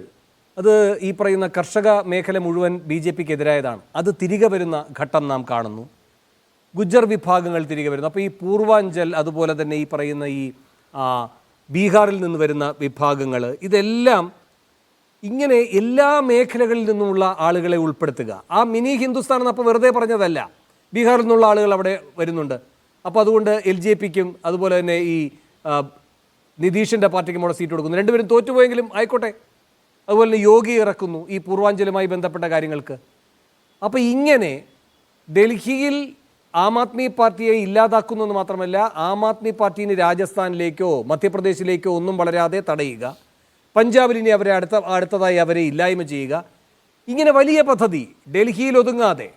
അത് ഈ പറയുന്ന കർഷക മേഖല മുഴുവൻ BJPക്ക് എതിരായതാണ്. അത് തിരികെ വരുന്ന ഘട്ടം നാം കാണുന്നു. ഗുജ്ജർ വിഭാഗങ്ങൾ തിരികെ വരുന്നു. അപ്പോൾ ഈ പൂർവാഞ്ചൽ, അതുപോലെ തന്നെ ഈ പറയുന്ന ഈ ബീഹാറിൽ നിന്ന് വരുന്ന വിഭാഗങ്ങൾ, ഇതെല്ലാം ഇങ്ങനെ എല്ലാ മേഖലകളിൽ നിന്നുമുള്ള ആളുകളെ ഉൾപ്പെടുത്തുക. ആ മിനി ഹിന്ദുസ്ഥാൻ എന്നപ്പോൾ വെറുതെ പറഞ്ഞതല്ല. ബീഹാറിൽ നിന്നുള്ള ആളുകൾ അവിടെ വരുന്നുണ്ട്. അപ്പോൾ അതുകൊണ്ട് LJPക്കും അതുപോലെ തന്നെ ഈ നിതീഷിൻ്റെ പാർട്ടിക്കും അവിടെ സീറ്റ് കൊടുക്കുന്നു. രണ്ടുപേരും തോറ്റുപോയെങ്കിലും ആയിക്കോട്ടെ. അതുപോലെ തന്നെ യോഗി ഇറക്കുന്നു ഈ പൂർവാഞ്ചലുമായി ബന്ധപ്പെട്ട കാര്യങ്ങൾക്ക്. അപ്പോൾ ഇങ്ങനെ ഡൽഹിയിൽ ആം ആദ്മി പാർട്ടിയെ ഇല്ലാതാക്കുന്നു എന്ന് മാത്രമല്ല, ആം ആദ്മി പാർട്ടിന് രാജസ്ഥാനിലേക്കോ മധ്യപ്രദേശിലേക്കോ ഒന്നും വളരാതെ തടയുക. പഞ്ചാബിൽ ഇനി അടുത്തതായി അവരെ ഇല്ലായ്മ ചെയ്യുക. ഇങ്ങനെ വലിയ പദ്ധതി ഡൽഹിയിൽ ഒതുങ്ങാതെ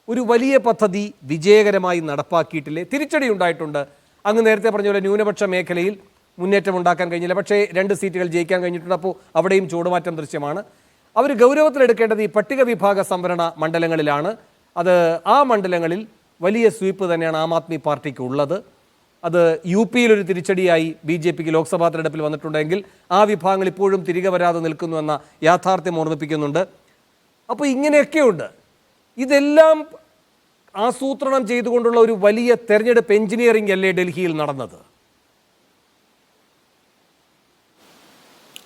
ഒരു വലിയ പദ്ധതി വിജയകരമായി നടപ്പാക്കിയിട്ടില്ലേ? തിരിച്ചടി ഉണ്ടായിട്ടുണ്ട്. അങ്ങ് നേരത്തെ പറഞ്ഞ പോലെ ന്യൂനപക്ഷ മേഖലയിൽ മുന്നേറ്റം ഉണ്ടാക്കാൻ കഴിഞ്ഞില്ല. പക്ഷേ 2 സീറ്റുകൾ ജയിക്കാൻ കഴിഞ്ഞിട്ടുണ്ട്. അപ്പോൾ അവിടെയും ചൂടുമാറ്റം ദൃശ്യമാണ്. അവർ ഗൗരവത്തിലെടുക്കേണ്ടത് ഈ പട്ടിക വിഭാഗ സംവരണ മണ്ഡലങ്ങളിലാണ്. അത് ആ മണ്ഡലങ്ങളിൽ വലിയ സ്വീപ്പ് തന്നെയാണ് ആം ആദ്മി പാർട്ടിക്ക് ഉള്ളത്. അത് UP ഒരു തിരിച്ചടിയായി BJPക്ക് ലോക്സഭാ തെരഞ്ഞെടുപ്പിൽ വന്നിട്ടുണ്ടെങ്കിൽ ആ വിഭാഗങ്ങൾ ഇപ്പോഴും തിരികെ വരാതെ നിൽക്കുന്നുവെന്ന യാഥാർത്ഥ്യം ഓർമ്മിപ്പിക്കുന്നുണ്ട്. അപ്പോൾ ഇങ്ങനെയൊക്കെയുണ്ട്. ഇതെല്ലാം ആസൂത്രണം ചെയ്തുകൊണ്ടുള്ള ഒരു വലിയ തെരഞ്ഞെടുപ്പ് എഞ്ചിനീയറിംഗ് അല്ലേ ഡൽഹിയിൽ നടന്നത്?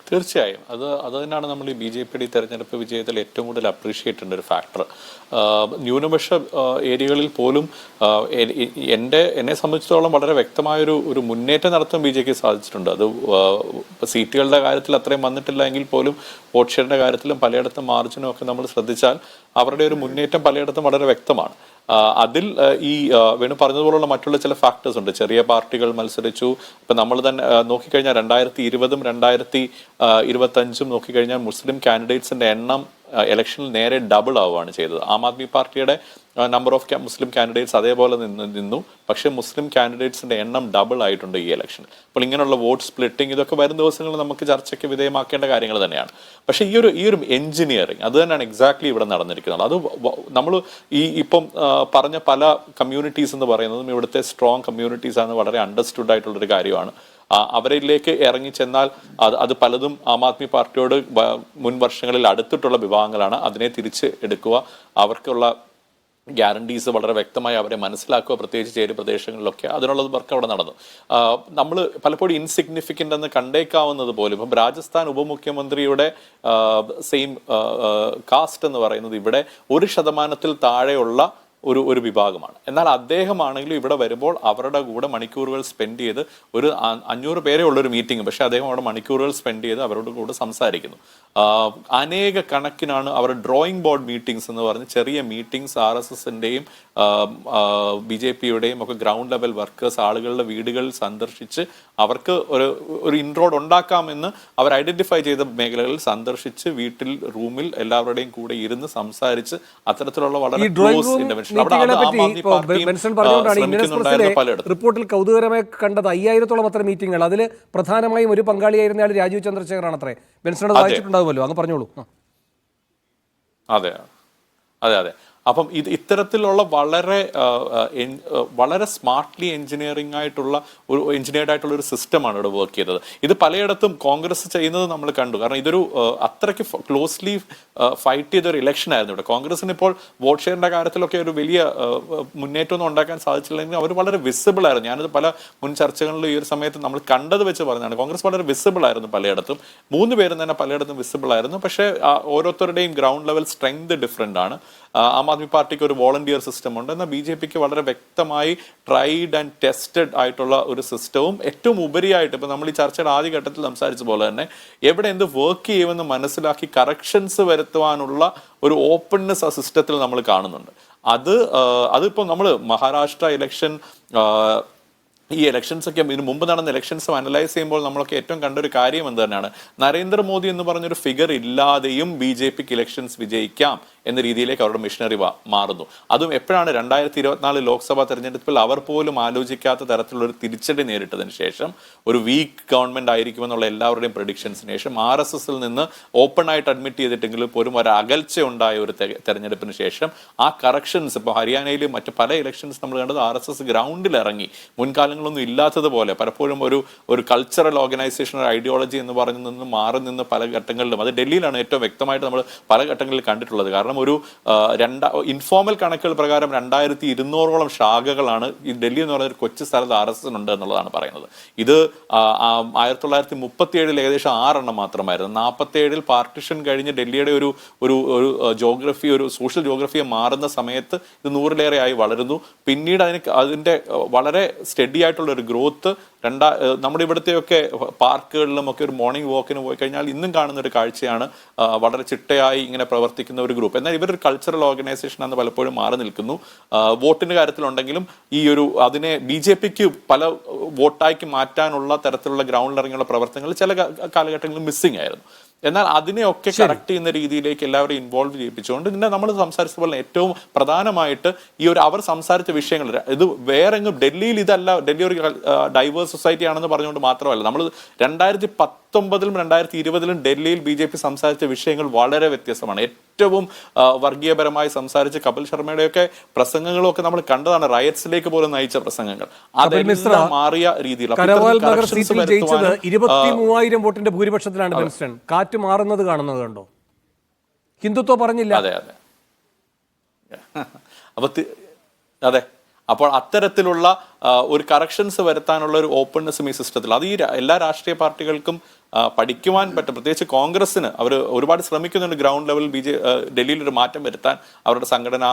തീർച്ചയായും അത് തന്നെയാണ് നമ്മൾ ഈ BJPയുടെ ഈ തെരഞ്ഞെടുപ്പ് വിജയത്തിൽ ഏറ്റവും കൂടുതൽ അപ്രീഷിയേറ്റ് ചെയ്യേണ്ട ഒരു ഫാക്ടർ. ന്യൂനപക്ഷ ഏരിയകളിൽ പോലും എന്നെ സംബന്ധിച്ചിടത്തോളം വളരെ വ്യക്തമായൊരു മുന്നേറ്റം നടത്താൻ BJPക്ക് സാധിച്ചിട്ടുണ്ട്. അത് സീറ്റുകളുടെ കാര്യത്തിൽ അത്രയും വന്നിട്ടില്ല എങ്കിൽ പോലും വോട്ട് ഷെയറിന്റെ കാര്യത്തിലും പലയിടത്തും മാർജിനും ഒക്കെ നമ്മൾ ശ്രദ്ധിച്ചാൽ അവരുടെ ഒരു മുന്നേറ്റം പലയിടത്തും വളരെ വ്യക്തമാണ്. അതിൽ ഈ വേണു പറഞ്ഞതുപോലുള്ള മറ്റുള്ള ചില ഫാക്ടേഴ്സ് ഉണ്ട്. ചെറിയ പാർട്ടികൾ മത്സരിച്ചു. ഇപ്പം നമ്മൾ തന്നെ നോക്കിക്കഴിഞ്ഞാൽ 2020-ഉം 2025-ഉം നോക്കിക്കഴിഞ്ഞാൽ മുസ്ലിം കാൻഡിഡേറ്റ്സിന്റെ എണ്ണം ഇലക്ഷനിൽ നേരെ ഡബിൾ ആവുകയാണ് ചെയ്തത്. ആം ആദ്മി പാർട്ടിയുടെ നമ്പർ ഓഫ് മുസ്ലിം കാൻഡിഡേറ്റ്സ് അതേപോലെ നിന്നു. പക്ഷേ മുസ്ലിം കാൻഡിഡേറ്റ്സിന്റെ എണ്ണം ഡബിൾ ആയിട്ടുണ്ട് ഈ ഇലക്ഷനിൽ. അപ്പോൾ ഇങ്ങനെയുള്ള വോട്ട് സ്പ്ലിറ്റിംഗ് ഇതൊക്കെ വരും ദിവസങ്ങളിൽ നമുക്ക് ചർച്ചയ്ക്ക് വിധേയമാക്കേണ്ട കാര്യങ്ങൾ തന്നെയാണ്. പക്ഷേ ഈ ഒരു എഞ്ചിനീയറിംഗ് അത് തന്നെയാണ് എക്സാക്ട്ലി ഇവിടെ നടന്നിരിക്കുന്നത്. അത് നമ്മൾ ഇപ്പം പറഞ്ഞ പല കമ്മ്യൂണിറ്റീസ് എന്ന് പറയുന്നതും ഇവിടുത്തെ സ്ട്രോങ് കമ്മ്യൂണിറ്റീസ് ആണ്, വളരെ അണ്ടർസ്റ്റുഡ് ആയിട്ടുള്ളൊരു കാര്യമാണ്. അവരിലേക്ക് ഇറങ്ങി ചെന്നാൽ അത് പലതും ആം ആദ്മി പാർട്ടിയോട് മുൻ വർഷങ്ങളിൽ അടുത്തിട്ടുള്ള വിഭാഗങ്ങളാണ്. അതിനെ തിരിച്ച് എടുക്കുക, അവർക്കുള്ള ഗ്യാരണ്ടീസ് വളരെ വ്യക്തമായി അവരെ മനസ്സിലാക്കുക, പ്രത്യേകിച്ച് ചേരി പ്രദേശങ്ങളിലൊക്കെ അതിനുള്ള വർക്ക് അവിടെ നടന്നു. നമ്മൾ പലപ്പോഴും ഇൻസിഗ്നിഫിക്കൻ്റ് എന്ന് കണ്ടേക്കാവുന്നത് പോലും ഇപ്പം രാജസ്ഥാൻ ഉപമുഖ്യമന്ത്രിയുടെ സെയിം കാസ്റ്റ് എന്ന് പറയുന്നത് ഇവിടെ 1% താഴെയുള്ള ഒരു വിഭാഗമാണ്. എന്നാൽ അദ്ദേഹമാണെങ്കിലും ഇവിടെ വരുമ്പോൾ അവരുടെ കൂടെ മണിക്കൂറുകൾ സ്പെൻഡ് ചെയ്ത് ഒരു 500 പേരെ ഉള്ളൊരു മീറ്റിംഗ്, പക്ഷെ അദ്ദേഹം അവിടെ മണിക്കൂറുകൾ സ്പെൻഡ് ചെയ്ത് അവരോട് കൂടെ സംസാരിക്കുന്നു. അനേക കണക്കിനാണ് അവർ ഡ്രോയിങ് ബോർഡ് മീറ്റിംഗ്സ് എന്ന് പറഞ്ഞ് ചെറിയ മീറ്റിംഗ്സ് RSSന്റെയും BJPയുടെയും ഒക്കെ ഗ്രൗണ്ട് ലെവൽ വർക്കേഴ്സ് ആളുകളുടെ വീടുകളിൽ സന്ദർശിച്ച് അവർക്ക് ഒരു ഇൻട്രോഡ് ഉണ്ടാക്കാമെന്ന് അവർ ഐഡന്റിഫൈ ചെയ്ത മേഖലകളിൽ സന്ദർശിച്ച് വീട്ടിൽ റൂമിൽ എല്ലാവരുടെയും കൂടെ ഇരുന്ന് സംസാരിച്ച് അത്തരത്തിലുള്ള വളരെ ക്ലോസ് ഇന്റർവെൻഷൻ റിപ്പോർട്ടിൽ കൗതുകരമായി കണ്ടത് 5000-ഓളം അത്ര മീറ്റിംഗുകൾ. അതിൽ പ്രധാനമായും ഒരു പങ്കാളിയായിരുന്ന ആൾ രാജീവ് ചന്ദ്രശേഖറാണ് അത്രേ. ബെൻസനോട് വായിച്ചിട്ടുണ്ടാകുമല്ലോ, അങ്ങ് പറഞ്ഞോളൂ. അതെ അപ്പം ഇത്തരത്തിലുള്ള വളരെ സ്മാർട്ട്ലി എഞ്ചിനീയർഡ് ആയിട്ടുള്ള ഒരു സിസ്റ്റമാണ് ഇവിടെ വർക്ക് ചെയ്തത്. ഇത് പലയിടത്തും കോൺഗ്രസ് ചെയ്യുന്നത് നമ്മൾ കണ്ടു. കാരണം ഇതൊരു അത്രയ്ക്ക് ക്ലോസ്ലി ഫൈറ്റ് ചെയ്ത ഒരു ഇലക്ഷൻ ആയിരുന്നു ഇവിടെ. കോൺഗ്രസിന് ഇപ്പോൾ വോട്ട് ഷെയറിന്റെ കാര്യത്തിലൊക്കെ ഒരു വലിയ മുന്നേറ്റമൊന്നും ഉണ്ടാക്കാൻ സാധിച്ചില്ലെങ്കിൽ അവർ വളരെ വിസിബിൾ ആയിരുന്നു. ഞാനത് പല മുൻ ചർച്ചകളിലും ഈ ഒരു സമയത്ത് നമ്മൾ കണ്ടത് വെച്ച് പറഞ്ഞതാണ്. കോൺഗ്രസ് വളരെ വിസിബിൾ ആയിരുന്നു പലയിടത്തും. 3 പേരും തന്നെ പലയിടത്തും വിസിബിൾ ആയിരുന്നു. പക്ഷേ ഓരോരുത്തരുടെയും ഗ്രൗണ്ട് ലെവൽ സ്ട്രെങ്ത് ഡിഫറെന്റ് ആണ്. ആം ആദ്മി പാർട്ടിക്ക് ഒരു വോളണ്ടിയർ സിസ്റ്റം ഉണ്ട്, എന്നാൽ BJPക്ക് വളരെ വ്യക്തമായി ട്രൈഡ് ആൻഡ് ടെസ്റ്റഡ് ആയിട്ടുള്ള ഒരു സിസ്റ്റവും ഏറ്റവും ഉപരിയായിട്ട് ഇപ്പം നമ്മൾ ഈ ചർച്ചയുടെ ആദ്യഘട്ടത്തിൽ സംസാരിച്ച പോലെ തന്നെ എവിടെ എന്ത് വർക്ക് ചെയ്യുമെന്ന് മനസ്സിലാക്കി കറക്ഷൻസ് വരുത്തുവാനുള്ള ഒരു ഓപ്പൺനെസ് ആ സിസ്റ്റത്തിൽ നമ്മൾ കാണുന്നുണ്ട്. അതിപ്പോൾ നമ്മൾ മഹാരാഷ്ട്ര ഇലക്ഷൻ, ഈ ഇലക്ഷൻസ് ഒക്കെ ഇതിന് മുമ്പ് നടന്ന ഇലക്ഷൻസും അനലൈസ് ചെയ്യുമ്പോൾ നമ്മളൊക്കെ ഏറ്റവും കണ്ടൊരു കാര്യം എന്ത് തന്നെയാണ്, നരേന്ദ്രമോദി എന്ന് പറഞ്ഞൊരു ഫിഗർ ഇല്ലാതെയും BJPക്ക് ഇലക്ഷൻസ് വിജയിക്കാം എന്ന രീതിയിലേക്ക് അവരുടെ മിഷനറി മാറുന്നു. അതും എപ്പോഴാണ് 2024 ലോക്സഭാ തെരഞ്ഞെടുപ്പിൽ അവർ പോലും ആലോചിക്കാത്ത തരത്തിലുള്ള ഒരു തിരിച്ചടി നേരിട്ടതിന് ശേഷം, ഒരു വീക്ക് ഗവൺമെന്റ് ആയിരിക്കുമെന്നുള്ള എല്ലാവരുടെയും പ്രഡിക്ഷൻസിന് ശേഷം, RSSൽ നിന്ന് ഓപ്പൺ ആയിട്ട് അഡ്മിറ്റ് ചെയ്തിട്ടെങ്കിലും പോലും ഒരു അകൽച്ച ഉണ്ടായ ഒരു തെരഞ്ഞെടുപ്പിന് ശേഷം ആ കറക്ഷൻസ് ഇപ്പോൾ ഹരിയാനയിലും മറ്റ് പല ഇലക്ഷൻസ് നമ്മൾ കണ്ടത് RSS ഗ്രൗണ്ടിൽ ഇറങ്ങി മുൻകാലങ്ങളൊന്നും ഇല്ലാത്തതുപോലെ പലപ്പോഴും ഒരു കൾച്ചറൽ ഓർഗനൈസേഷൻ, ഐഡിയോളജി എന്ന് പറഞ്ഞു നിന്ന് മാറി നിന്ന് പല ഘട്ടങ്ങളിലും, അത് ഡൽഹിയിലാണ് ഏറ്റവും വ്യക്തമായിട്ട് നമ്മൾ പല ഘട്ടങ്ങളിൽ കണ്ടിട്ടുള്ളത്. കാരണം ഒരു ഇൻഫോർമൽ കണക്കുകൾ പ്രകാരം 2200ഓളം ശാഖകളാണ് ഈ ഡൽഹി എന്ന് പറയുന്ന ഒരു കൊച്ചു സ്ഥലത്ത് RSS ഉണ്ട് എന്നുള്ളതാണ് പറയുന്നത്. ഇത് 1937 ഏകദേശം 6 എണ്ണം മാത്രമായിരുന്നു. 47 പാർട്ടിഷൻ കഴിഞ്ഞ് ഡൽഹിയുടെ ഒരു ജോഗ്രഫി, ഒരു സോഷ്യൽ ജോഗ്രഫിയെ മാറുന്ന സമയത്ത് ഇത് 100ലേറെ ആയി വളരുന്നു. പിന്നീട് അതിന്റെ വളരെ സ്റ്റഡി ആയിട്ടുള്ള ഒരു ഗ്രോത്ത് നമ്മുടെ ഇവിടുത്തെയൊക്കെ പാർക്കുകളിലും ഒക്കെ ഒരു മോർണിംഗ് വാക്കിന് പോയി കഴിഞ്ഞാൽ ഇന്നും കാണുന്ന ഒരു കാഴ്ചയാണ്. വളരെ ചിട്ടയായി ഇങ്ങനെ പ്രവർത്തിക്കുന്ന ഒരു ഗ്രൂപ്പ്. എന്നാൽ ഇവരൊരു കൾച്ചറൽ ഓർഗനൈസേഷൻ എന്ന് പലപ്പോഴും മാറി നിൽക്കുന്നു. വോട്ടിന്റെ കാര്യത്തിലുണ്ടെങ്കിലും അതിനെ BJPക്ക് പല വോട്ടാക്കി മാറ്റാനുള്ള തരത്തിലുള്ള ഗ്രൗണ്ടിൽ ഇറങ്ങിയുള്ള പ്രവർത്തനങ്ങൾ ചില കാലഘട്ടങ്ങളിൽ മിസ്സിംഗ് ആയിരുന്നു. എന്നാൽ അതിനെയൊക്കെ കറക്റ്റ് ചെയ്യുന്ന രീതിയിലേക്ക് എല്ലാവരെയും ഇൻവോൾവ് ചെയ്യിപ്പിച്ചുകൊണ്ട് ഇതിനെ നമ്മൾ സംസാരിച്ച പോലെ ഏറ്റവും പ്രധാനമായിട്ട് അവർ സംസാരിച്ച വിഷയങ്ങൾ ഇത് വേറെങ്ങും ഡൽഹിയിൽ ഇതല്ല, ഡൽഹി ഒരു ഡൈവേഴ്സ് സൊസൈറ്റി ആണെന്ന് പറഞ്ഞുകൊണ്ട് മാത്രമല്ല, നമ്മൾ 2019ലും 2020ലും ഡൽഹിയിൽ BJP സംസാരിച്ച വിഷയങ്ങൾ വളരെ വ്യത്യസ്തമാണ്. ഏറ്റവും വർഗീയപരമായി സംസാരിച്ച് കപിൽ ശർമ്മയുടെയൊക്കെ പ്രസംഗങ്ങളൊക്കെ നമ്മൾ കണ്ടതാണ്. റയറ്റ്സിലേക്ക് പോലും നയിച്ച പ്രസംഗങ്ങൾ അതെല്ലാം മാറിയ രീതിയിൽ 23,000 വോട്ടിന്റെ ഭൂരിപക്ഷത്തിലാണ് ബെൻസ്റ്റൺ. കാറ്റ് മാറുന്നത് കാണുന്നത് കണ്ടോ? ഹിന്ദുത്വ പറഞ്ഞില്ല. അതെ അതെ. അപ്പോൾ അത്തരത്തിലുള്ള ഒരു കറക്ഷൻസ് വരുത്താനുള്ള ഒരു ഓപ്പൺനെസ്സും ഈ സിസ്റ്റത്തിൽ അത് ഈ എല്ലാ രാഷ്ട്രീയ പാർട്ടികൾക്കും പഠിക്കുവാൻ പറ്റും. പ്രത്യേകിച്ച് കോൺഗ്രസിന് അവർ ഒരുപാട് ശ്രമിക്കുന്നുണ്ട് ഗ്രൗണ്ട് ലെവലിൽ ഡൽഹിയിൽ ഒരു മാറ്റം വരുത്താൻ അവരുടെ സംഘടന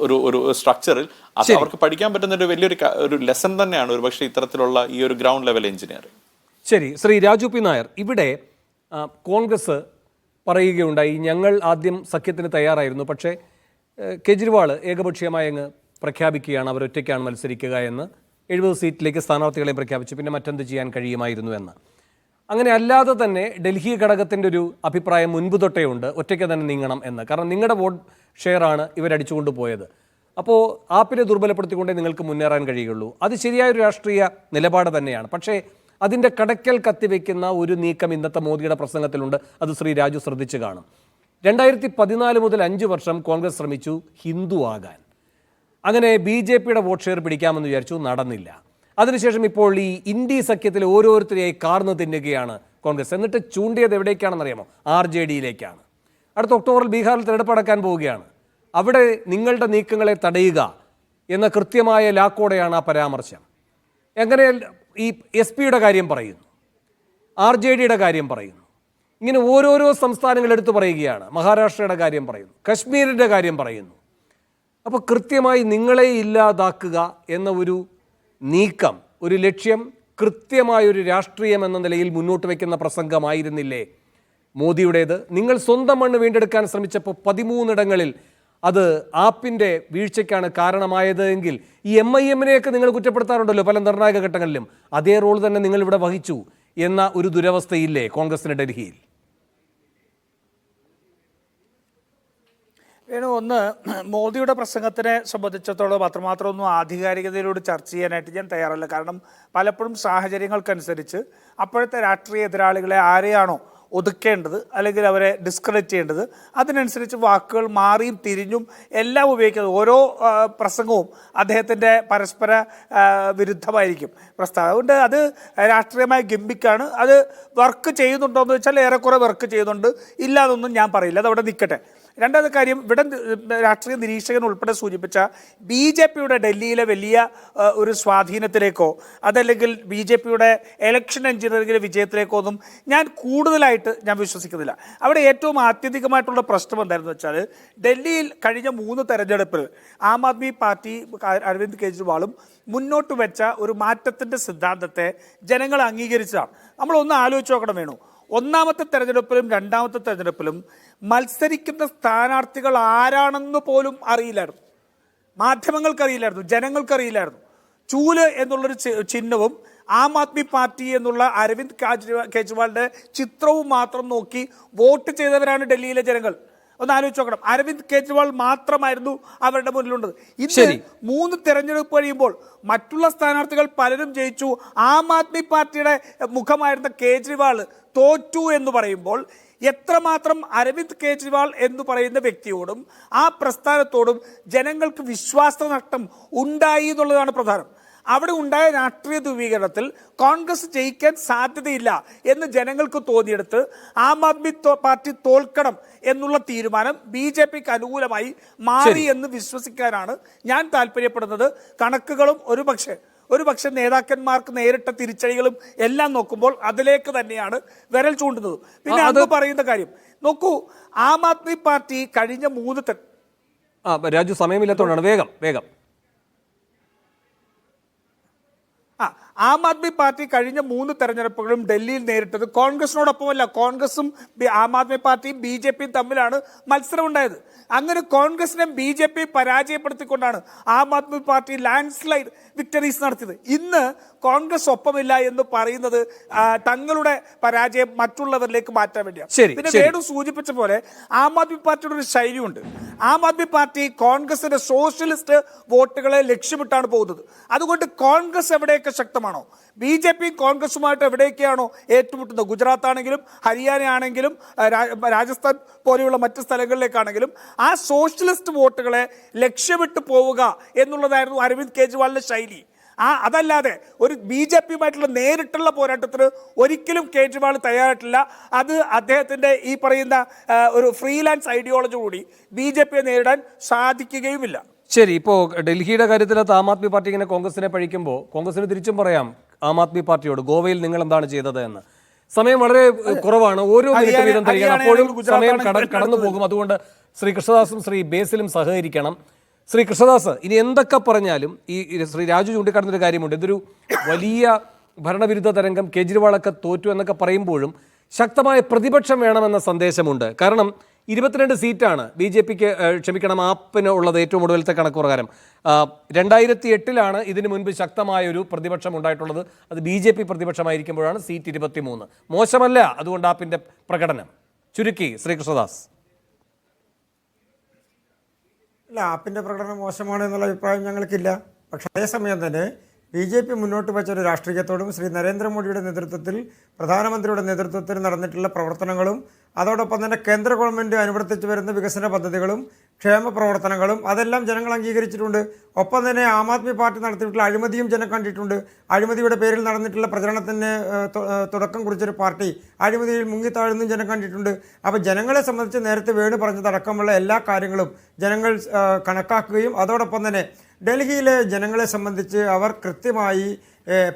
ഒരു സ്ട്രക്ചറിൽ. അത് അവർക്ക് പഠിക്കാൻ പറ്റുന്ന ഒരു വലിയൊരു ലെസൺ തന്നെയാണ് ഒരുപക്ഷെ ഇത്തരത്തിലുള്ള ഈ ഒരു ഗ്രൗണ്ട് ലെവൽ എഞ്ചിനീയറിംഗ്. ശരി, ശ്രീ രാജു പി നായർ, ഇവിടെ കോൺഗ്രസ് പറയുകയുണ്ടായി, ഞങ്ങൾ ആദ്യം സഖ്യത്തിന് തയ്യാറായിരുന്നു, പക്ഷേ കേജ്രിവാൾ ഏകപക്ഷീയമായി അങ്ങ് പ്രഖ്യാപിക്കുകയാണ് അവരൊറ്റയ്ക്കാണ് മത്സരിക്കുക എന്ന്. 70 സീറ്റിലേക്ക് സ്ഥാനാർത്ഥികളെ പ്രഖ്യാപിച്ചു, പിന്നെ മറ്റെന്ത് ചെയ്യാൻ കഴിയുമായിരുന്നു എന്ന്. അങ്ങനെ അല്ലാതെ തന്നെ ഡൽഹി ഘടകത്തിൻ്റെ ഒരു അഭിപ്രായം മുൻപ് തൊട്ടേ ഉണ്ട്, ഒറ്റയ്ക്ക് തന്നെ നീങ്ങണം എന്ന്. കാരണം നിങ്ങളുടെ വോട്ട് ഷെയറാണ് ഇവരടിച്ചുകൊണ്ട് പോയത്. അപ്പോൾ ആപ്പിനെ ദുർബലപ്പെടുത്തിക്കൊണ്ടേ നിങ്ങൾക്ക് മുന്നേറാൻ കഴിയുള്ളൂ. അത് ശരിയായൊരു രാഷ്ട്രീയ നിലപാട് തന്നെയാണ്. പക്ഷേ അതിൻ്റെ കടക്കൽ കത്തിവെക്കുന്ന ഒരു നീക്കം ഇന്നത്തെ മോദിയുടെ പ്രസംഗത്തിലുണ്ട്. അത് ശ്രീ രാജു ശ്രദ്ധിച്ചു കാണും. 2014 മുതൽ 5 വർഷം കോൺഗ്രസ് ശ്രമിച്ചു ഹിന്ദു ആകാൻ. അങ്ങനെ BJPയുടെ വോട്ട് ഷെയർ പിടിക്കാമെന്ന് വിചാരിച്ചു, നടന്നില്ല. അതിനുശേഷം ഇപ്പോൾ ഈ ഇന്ത്യ സഖ്യത്തിൽ ഓരോരുത്തരെയായി കാർന്നു തിന്നുകയാണ് കോൺഗ്രസ്. എന്നിട്ട് ചൂണ്ടിയത് എവിടേക്കാണെന്നറിയാമോ? RJDയിലേക്കാണ്. അടുത്ത ഒക്ടോബറിൽ ബീഹാറിൽ തിരഞ്ഞെടുപ്പ് നടക്കാൻ പോവുകയാണ്. അവിടെ നിങ്ങളുടെ നീക്കങ്ങളെ തടയുക എന്ന കൃത്യമായ ലാക്കോടെയാണ് ആ പരാമർശം. എങ്ങനെ ഈ SP-യുടെ കാര്യം പറയുന്നു, RJDയുടെ കാര്യം പറയുന്നു, ഇങ്ങനെ ഓരോരോ സംസ്ഥാനങ്ങൾ എടുത്തു പറയുകയാണ്. മഹാരാഷ്ട്രയുടെ കാര്യം പറയുന്നു, കശ്മീരിൻ്റെ കാര്യം പറയുന്നു. അപ്പോൾ കൃത്യമായി നിങ്ങളെ ഇല്ലാതാക്കുക എന്ന ഒരു നീക്കം, ഒരു ലക്ഷ്യം കൃത്യമായൊരു രാഷ്ട്രീയം എന്ന നിലയിൽ മുന്നോട്ട് വയ്ക്കുന്ന പ്രസംഗമായിരുന്നില്ലേ മോദിയുടേത്? നിങ്ങൾ സ്വന്തം മണ്ണ് വീണ്ടെടുക്കാൻ ശ്രമിച്ചപ്പോൾ 13 ഇടങ്ങളിൽ അത് ആപ്പിൻ്റെ വീഴ്ചയ്ക്കാണ് കാരണമായത് എങ്കിൽ ഈ MIM-നെയൊക്കെ നിങ്ങൾ കുറ്റപ്പെടുത്താറുണ്ടല്ലോ പല നിർണായക ഘട്ടങ്ങളിലും. അതേ റോൾ തന്നെ നിങ്ങൾ ഇവിടെ വഹിച്ചു എന്ന ഒരു ദുരവസ്ഥയില്ലേ കോൺഗ്രസിന് ഡൽഹിയിൽ? ഒന്ന്, മോദിയുടെ പ്രസംഗത്തിനെ സംബന്ധിച്ചിടത്തോളം അത്രമാത്രം ഒന്നും ആധികാരികതയിലൂടെ ചർച്ച ചെയ്യാനായിട്ട് ഞാൻ തയ്യാറല്ല. കാരണം പലപ്പോഴും സാഹചര്യങ്ങൾക്കനുസരിച്ച് അപ്പോഴത്തെ രാഷ്ട്രീയ എതിരാളികളെ ആരെയാണോ ഒതുക്കേണ്ടത് അല്ലെങ്കിൽ അവരെ ഡിസ്ക്രെഡിറ്റ് ചെയ്യേണ്ടത്. അതിനനുസരിച്ച് വാക്കുകൾ മാറിയും തിരിഞ്ഞും എല്ലാം ഉപയോഗിക്കുന്നത്. ഓരോ പ്രസംഗവും അദ്ദേഹത്തിൻ്റെ പരസ്പര വിരുദ്ധമായിരിക്കും പ്രസ്താവന. അതുകൊണ്ട് അത് രാഷ്ട്രീയമായ ഗിമ്പിക്കാണ്. അത് വർക്ക് ചെയ്യുന്നുണ്ടോ എന്ന് വെച്ചാൽ ഏറെക്കുറെ വർക്ക് ചെയ്യുന്നുണ്ട്, ഇല്ലാതൊന്നും ഞാൻ പറയില്ല, അതവിടെ നിൽക്കട്ടെ. രണ്ടാമത്തെ കാര്യം, ഇവിടെ രാഷ്ട്രീയ നിരീക്ഷകൻ ഉൾപ്പെടെ സൂചിപ്പിച്ച BJPയുടെ ഡൽഹിയിലെ വലിയ ഒരു സ്വാധീനത്തിലേക്കോ അതല്ലെങ്കിൽ BJPയുടെ ഇലക്ഷൻ എഞ്ചിനീയറിംഗിലെ വിജയത്തിലേക്കോ ഒന്നും ഞാൻ കൂടുതലായിട്ട് വിശ്വസിക്കുന്നില്ല. അവിടെ ഏറ്റവും ആത്യന്തികമായിട്ടുള്ള പ്രശ്നം എന്തായിരുന്നു വെച്ചാൽ, ഡൽഹിയിൽ കഴിഞ്ഞ 3 തെരഞ്ഞെടുപ്പിൽ ആം ആദ്മി പാർട്ടി അരവിന്ദ് കെജ്രിവാളും മുന്നോട്ട് വെച്ച ഒരു മാറ്റത്തിൻ്റെ സിദ്ധാന്തത്തെ ജനങ്ങൾ അംഗീകരിച്ചതാണ്. നമ്മളൊന്ന് ആലോചിച്ച് നോക്കണം വേണു. ഒന്നാമത്തെ തെരഞ്ഞെടുപ്പിലും രണ്ടാമത്തെ തെരഞ്ഞെടുപ്പിലും മത്സരിക്കുന്ന സ്ഥാനാർത്ഥികൾ ആരാണെന്ന് പോലും അറിയില്ലായിരുന്നു. മാധ്യമങ്ങൾക്കറിയില്ലായിരുന്നു, ജനങ്ങൾക്കറിയില്ലായിരുന്നു. ചൂല് എന്നുള്ളൊരു ചിഹ്നവും ആം ആദ്മി പാർട്ടി എന്നുള്ള അരവിന്ദ് കെജ്രിവാളിന്റെ ചിത്രവും മാത്രം നോക്കി വോട്ട് ചെയ്തവരാണ് ഡൽഹിയിലെ ജനങ്ങൾ. ഒന്ന് ആലോചിച്ച് നോക്കണം. അരവിന്ദ് കെജ്രിവാൾ മാത്രമായിരുന്നു അവരുടെ മുന്നിലുള്ളത്. ഇന്ന് 3 തെരഞ്ഞെടുപ്പ് കഴിയുമ്പോൾ മറ്റുള്ള സ്ഥാനാർത്ഥികൾ പലരും ജയിച്ചു. ആം ആദ്മി പാർട്ടിയുടെ മുഖമായിരുന്ന കേജ്രിവാൾ തോറ്റു എന്ന് പറയുമ്പോൾ എത്രമാത്രം അരവിന്ദ് കെജ്രിവാൾ എന്ന് പറയുന്ന വ്യക്തിയോടും ആ പ്രസ്ഥാനത്തോടും ജനങ്ങൾക്ക് വിശ്വാസ നഷ്ടം ഉണ്ടായി എന്നുള്ളതാണ് പ്രധാനം. അവിടെ ഉണ്ടായ രാഷ്ട്രീയ ധ്രുവീകരണത്തിൽ കോൺഗ്രസ് ജയിക്കാൻ സാധ്യതയില്ല എന്ന് ജനങ്ങൾക്ക് തോന്നിയെടുത്ത് ആം ആദ്മി പാർട്ടി തോൽക്കണം എന്നുള്ള തീരുമാനം BJPക്ക് അനുകൂലമായി മാറി എന്ന് വിശ്വസിക്കാനാണ് ഞാൻ താല്പര്യപ്പെടുന്നത്. കണക്കുകളും ഒരുപക്ഷെ നേതാക്കന്മാർക്ക് നേരിട്ട തിരിച്ചടികളും എല്ലാം നോക്കുമ്പോൾ അതിലേക്ക് തന്നെയാണ് വിരൽ ചൂണ്ടുന്നത്. പിന്നെ അത് പറയുന്ന കാര്യം നോക്കൂ, ആം ആദ്മി പാർട്ടി കഴിഞ്ഞ 3 രാജു സമയമില്ലാത്തതുകൊണ്ടാണ് വേഗം ആം ആദ്മി പാർട്ടി കഴിഞ്ഞ 3 തെരഞ്ഞെടുപ്പുകളും ഡൽഹിയിൽ നേരിട്ടത് കോൺഗ്രസിനോടൊപ്പമല്ല. കോൺഗ്രസും ആം ആദ്മി പാർട്ടിയും BJPയും തമ്മിലാണ് മത്സരം ഉണ്ടായത്. അങ്ങനെ കോൺഗ്രസിനെ BJP പരാജയപ്പെടുത്തിക്കൊണ്ടാണ് Aam Aadmi party landslide victories നടത്തിയത്. ഇന്ന് കോൺഗ്രസ് ഒപ്പമില്ല എന്ന് പറയുന്നത് തങ്ങളുടെ പരാജയം മറ്റുള്ളവരിലേക്ക് മാറ്റാൻ വേണ്ടിയാണ്. പിന്നെ വേണു സൂചിപ്പിച്ച പോലെ ആം ആദ്മി പാർട്ടിയുടെ ഒരു ശൈലിയുണ്ട്. ആം ആദ്മി പാർട്ടി കോൺഗ്രസിന്റെ സോഷ്യലിസ്റ്റ് വോട്ടുകളെ ലക്ഷ്യമിട്ടാണ് പോകുന്നത്. അതുകൊണ്ട് കോൺഗ്രസ് എവിടെയൊക്കെ ശക്തമാണോ, BJPയും കോൺഗ്രസുമായിട്ട് എവിടെയൊക്കെയാണോ ഏറ്റുമുട്ടുന്നത്, ഗുജറാത്ത് ആണെങ്കിലും ഹരിയാന ആണെങ്കിലും രാജസ്ഥാൻ പോലെയുള്ള മറ്റ് സ്ഥലങ്ങളിലേക്കാണെങ്കിലും ആ സോഷ്യലിസ്റ്റ് വോട്ടുകളെ ലക്ഷ്യമിട്ട് പോവുക എന്നുള്ളതായിരുന്നു അരവിന്ദ് കെജ്രിവാളിന്റെ ശൈലി. അതല്ലാതെ ഒരു BJPയുമായിട്ടുള്ള നേരിട്ടുള്ള പോരാട്ടത്തിന് ഒരിക്കലും കേജ്രിവാൾ തയ്യാറായിട്ടില്ല. അത് അദ്ദേഹത്തിന്റെ ഈ പറയുന്ന ഒരു ഫ്രീലാൻസ് ഐഡിയോളജി കൂടി BJPയെ നേരിടാൻ സാധിക്കുകയുമില്ല. ശരി, ഇപ്പോൾ ഡൽഹിയുടെ കാര്യത്തിനകത്ത് ആം ആദ്മി പാർട്ടി ഇങ്ങനെ കോൺഗ്രസിനെ പഴിക്കുമ്പോൾ കോൺഗ്രസിന് തിരിച്ചും പറയാം ആം ആദ്മി പാർട്ടിയോട്, ഗോവയിൽ നിങ്ങൾ എന്താണ് ചെയ്തത് എന്ന്. സമയം വളരെ കുറവാണ്, ഓരോ മിനിറ്റ് വീതം തരികയാണ്, അപ്പോഴും സമയം കടന്നു പോകും. അതുകൊണ്ട് ശ്രീ കൃഷ്ണദാസും ശ്രീ ബേസിലും സഹകരിക്കണം. ശ്രീ കൃഷ്ണദാസ്, ഇനി എന്തൊക്കെ പറഞ്ഞാലും ഈ ശ്രീ രാജു ചൂണ്ടിക്കാട്ടുന്നൊരു കാര്യമുണ്ട്. ഇതൊരു വലിയ ഭരണവിരുദ്ധ തരംഗം, കേജ്രിവാളൊക്കെ തോറ്റു എന്നൊക്കെ പറയുമ്പോഴും ശക്തമായ പ്രതിപക്ഷം വേണമെന്ന സന്ദേശമുണ്ട്. കാരണം 22 സീറ്റാണ് BJPക്ക്, ആപ്പിന് ഉള്ളത് ഏറ്റവും ഒടുവിലത്തെ കണക്ക് പ്രകാരം. 2008 ഇതിനു മുൻപ് ശക്തമായ ഒരു പ്രതിപക്ഷം ഉണ്ടായിട്ടുള്ളത്. അത് BJP പ്രതിപക്ഷമായിരിക്കുമ്പോഴാണ് സീറ്റ് 23. മോശമല്ല അതുകൊണ്ട് ആപ്പിന്റെ പ്രകടനം. ചുരുക്കി ശ്രീ കൃഷ്ണദാസ്. അല്ല, ആപ്പിൻ്റെ പ്രകടനം മോശമാണ് എന്നുള്ള അഭിപ്രായം ഞങ്ങൾക്കില്ല. പക്ഷേ അതേസമയം തന്നെ BJP മുന്നോട്ട് വെച്ച ഒരു രാഷ്ട്രീയത്തോടും ശ്രീ നരേന്ദ്രമോദിയുടെ നേതൃത്വത്തിൽ, പ്രധാനമന്ത്രിയുടെ നേതൃത്വത്തിൽ നടന്നിട്ടുള്ള പ്രവർത്തനങ്ങളും അതോടൊപ്പം തന്നെ കേന്ദ്ര ഗവൺമെൻറ് അനുവർത്തിച്ചു വരുന്ന വികസന പദ്ധതികളും ക്ഷേമ പ്രവർത്തനങ്ങളും അതെല്ലാം ജനങ്ങൾ അംഗീകരിച്ചിട്ടുണ്ട്. ഒപ്പം തന്നെ ആം ആദ്മി പാർട്ടി നടത്തിയിട്ടുള്ള അഴിമതിയും ജനം കണ്ടിട്ടുണ്ട്. അഴിമതിയുടെ പേരിൽ നടന്നിട്ടുള്ള പ്രചരണത്തിന് തുടക്കം കുറിച്ചൊരു പാർട്ടി അഴിമതിയിൽ മുങ്ങിത്താഴുന്നതും ജനം കണ്ടിട്ടുണ്ട്. അപ്പോൾ ജനങ്ങളെ സംബന്ധിച്ച് നേരത്തെ വേണു പറഞ്ഞതടക്കമുള്ള എല്ലാ കാര്യങ്ങളും ജനങ്ങൾ കണക്കാക്കുകയും അതോടൊപ്പം തന്നെ ഡൽഹിയിലെ ജനങ്ങളെ സംബന്ധിച്ച് അവർ കൃത്യമായി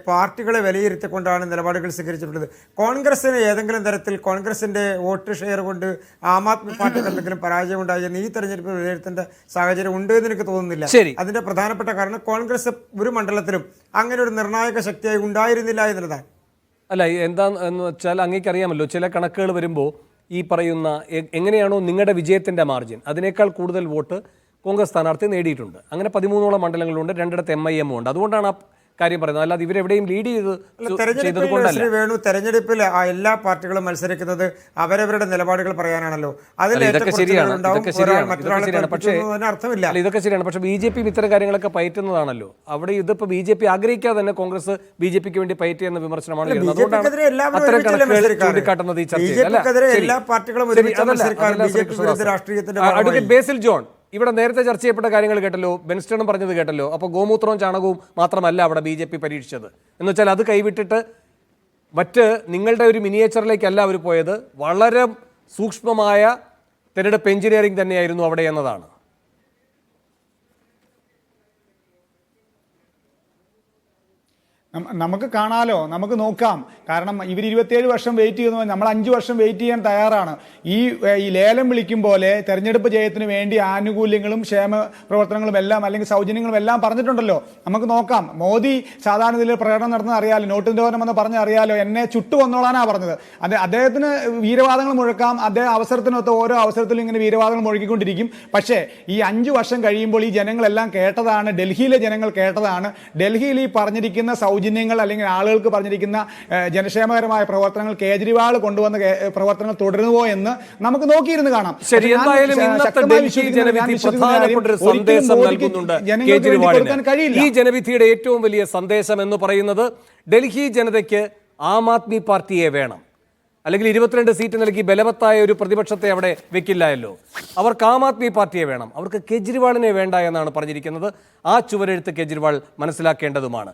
പാർട്ടികളെ വിലയിരുത്തിക്കൊണ്ടാണ് നിലപാടുകൾ സ്വീകരിച്ചിട്ടുള്ളത്. കോൺഗ്രസിന് ഏതെങ്കിലും തരത്തിൽ കോൺഗ്രസിൻ്റെ വോട്ട് ഷെയർ കൊണ്ട് ആം ആദ്മി പാർട്ടിക്ക് എന്തെങ്കിലും പരാജയം ഉണ്ടായി എന്ന് ഈ തെരഞ്ഞെടുപ്പിൽ വിലയിരുത്തേണ്ട സാഹചര്യം ഉണ്ട് എന്ന് എനിക്ക് തോന്നുന്നില്ല. അതിന്റെ പ്രധാനപ്പെട്ട കാരണം കോൺഗ്രസ് ഒരു മണ്ഡലത്തിലും അങ്ങനെ ഒരു നിർണായക ശക്തിയായി ഉണ്ടായിരുന്നില്ല എന്നുള്ളതാണ്. അല്ല, എന്താന്ന് വെച്ചാൽ അങ്ങേക്കറിയാമല്ലോ, ചില കണക്കുകൾ വരുമ്പോൾ ഈ പറയുന്ന എങ്ങനെയാണോ നിങ്ങളുടെ വിജയത്തിന്റെ മാർജിൻ അതിനേക്കാൾ കൂടുതൽ വോട്ട് കോൺഗ്രസ് സ്ഥാനാർത്ഥി നേടിയിട്ടുണ്ട്. അങ്ങനെ 13ഓളം മണ്ഡലങ്ങളുണ്ട്, 2 MIM ഉണ്ട്. അതുകൊണ്ടാണ് ആ കാര്യം പറയുന്നത്. അല്ലാതെ ഇവരെവിടെയും ലീഡ് ചെയ്തത് കൊണ്ടല്ല. ശ്രീ വേണു, തെരഞ്ഞെടുപ്പിൽ ആ എല്ലാ പാർട്ടികളും മത്സരിക്കുന്നത് അവരവരുടെ നിലപാടുകൾ പറയാനാണല്ലോ. അതിൽ ഇതൊക്കെ ശരിയാണ്, പക്ഷേ അർത്ഥമില്ല. ഇതൊക്കെ ശരിയാണ്. പക്ഷേ BJP ഇത്തരം കാര്യങ്ങളൊക്കെ പയറ്റുന്നതാണല്ലോ. അവിടെ ഇതിപ്പോ BJP ആഗ്രഹിക്കാതെ തന്നെ കോൺഗ്രസ് BJPക്ക് വേണ്ടി പയറ്റിയെന്ന വിമർശനമാണ് വരുന്നത്. അതുകൊണ്ടാണ് അത്തരം കണക്കുകൾ ചൂണ്ടിക്കാട്ടുന്നത് ഈ ചർച്ചയിൽ. അഡ്വക്കേറ്റ് ബേസിൽ ജോൺ, ഇവിടെ നേരത്തെ ചർച്ച ചെയ്യപ്പെട്ട കാര്യങ്ങൾ കേട്ടല്ലോ, ബെൻസ്റ്റണും പറഞ്ഞത് കേട്ടല്ലോ. അപ്പോൾ ഗോമൂത്രവും ചാണകവും മാത്രമല്ല അവിടെ BJP പരീക്ഷിച്ചത് എന്ന് വെച്ചാൽ അത് കൈവിട്ടിട്ട് മറ്റ് നിങ്ങളുടെ ഒരു മിനിയേച്ചറിലേക്കല്ല അവർ പോയത്. വളരെ സൂക്ഷ്മമായ തെരഞ്ഞെടുപ്പ് എഞ്ചിനീയറിംഗ് തന്നെയായിരുന്നു അവിടെ എന്നതാണ്. നമുക്ക് കാണാലോ, നമുക്ക് നോക്കാം. കാരണം ഇവർ 27 വർഷം വെയിറ്റ് ചെയ്യുന്നു, നമ്മൾ 5 വർഷം വെയിറ്റ് ചെയ്യാൻ തയ്യാറാണ്. ഈ ലേലം വിളിക്കും പോലെ തെരഞ്ഞെടുപ്പ് ജയത്തിന് വേണ്ടി ആനുകൂല്യങ്ങളും ക്ഷേമ പ്രവർത്തനങ്ങളും എല്ലാം അല്ലെങ്കിൽ സൗജന്യങ്ങളും എല്ലാം പറഞ്ഞിട്ടുണ്ടല്ലോ. നമുക്ക് നോക്കാം. മോദി സാധാരണ ഇതിൽ പ്രകടനം നടത്തുന്ന അറിയാലോ, നോട്ട് നിരോധനം എന്ന് പറഞ്ഞ അറിയാലോ, എന്നെ ചുട്ടു വന്നോളാനാണ് പറഞ്ഞത്. അദ്ദേഹത്തിന് വീരവാദങ്ങൾ മുഴക്കാം, അദ്ദേഹം അവസരത്തിനൊത്ത് ഓരോ അവസരത്തിലും ഇങ്ങനെ വീരവാദങ്ങൾ മുഴക്കിക്കൊണ്ടിരിക്കും. പക്ഷേ ഈ 5 വർഷം കഴിയുമ്പോൾ ഈ ജനങ്ങളെല്ലാം കേട്ടതാണ്, ഡൽഹിയിലെ ജനങ്ങൾ കേട്ടതാണ്. ഡൽഹിയിൽ ഈ പറഞ്ഞിരിക്കുന്ന സൗജന്യങ്ങൾ അല്ലെങ്കിൽ ആളുകൾക്ക് പറഞ്ഞിരിക്കുന്ന ജനക്ഷേമകരമായ പ്രവർത്തനങ്ങൾ കേജ്രിവാൾ കൊണ്ടുവന്ന പ്രവർത്തനങ്ങൾ തുടരുന്നുവോ എന്ന് നമുക്ക് നോക്കിയിരുന്ന് കാണാം. ശരി, എന്തായാലും ഇന്നത്തെ ഡൽഹി ജനവിധി പ്രധാനപ്പെട്ട ഒരു സന്ദേശം നൽകുന്നുണ്ട് കേജ്രിവാളിന്. ഈ ജനവിധിയുടെ ഏറ്റവും വലിയ സന്ദേശം എന്ന് പറയുന്നത് ഡൽഹി ജനതയ്ക്ക് ആം ആദ്മി പാർട്ടിയെ വേണം, അല്ലെങ്കിൽ 22 സീറ്റ് നൽകി ബലവത്തായ ഒരു പ്രതിപക്ഷത്തെ അവിടെ വെക്കില്ലല്ലോ. അവർക്ക് ആം ആദ്മി പാർട്ടിയെ വേണം, അവർക്ക് കേജ്രിവാളിനെ വേണ്ട എന്നാണ് പറഞ്ഞിരിക്കുന്നത്. ആ ചുവരെഴുത്ത് കേജ്രിവാൾ മനസ്സിലാക്കേണ്ടതുമാണ്.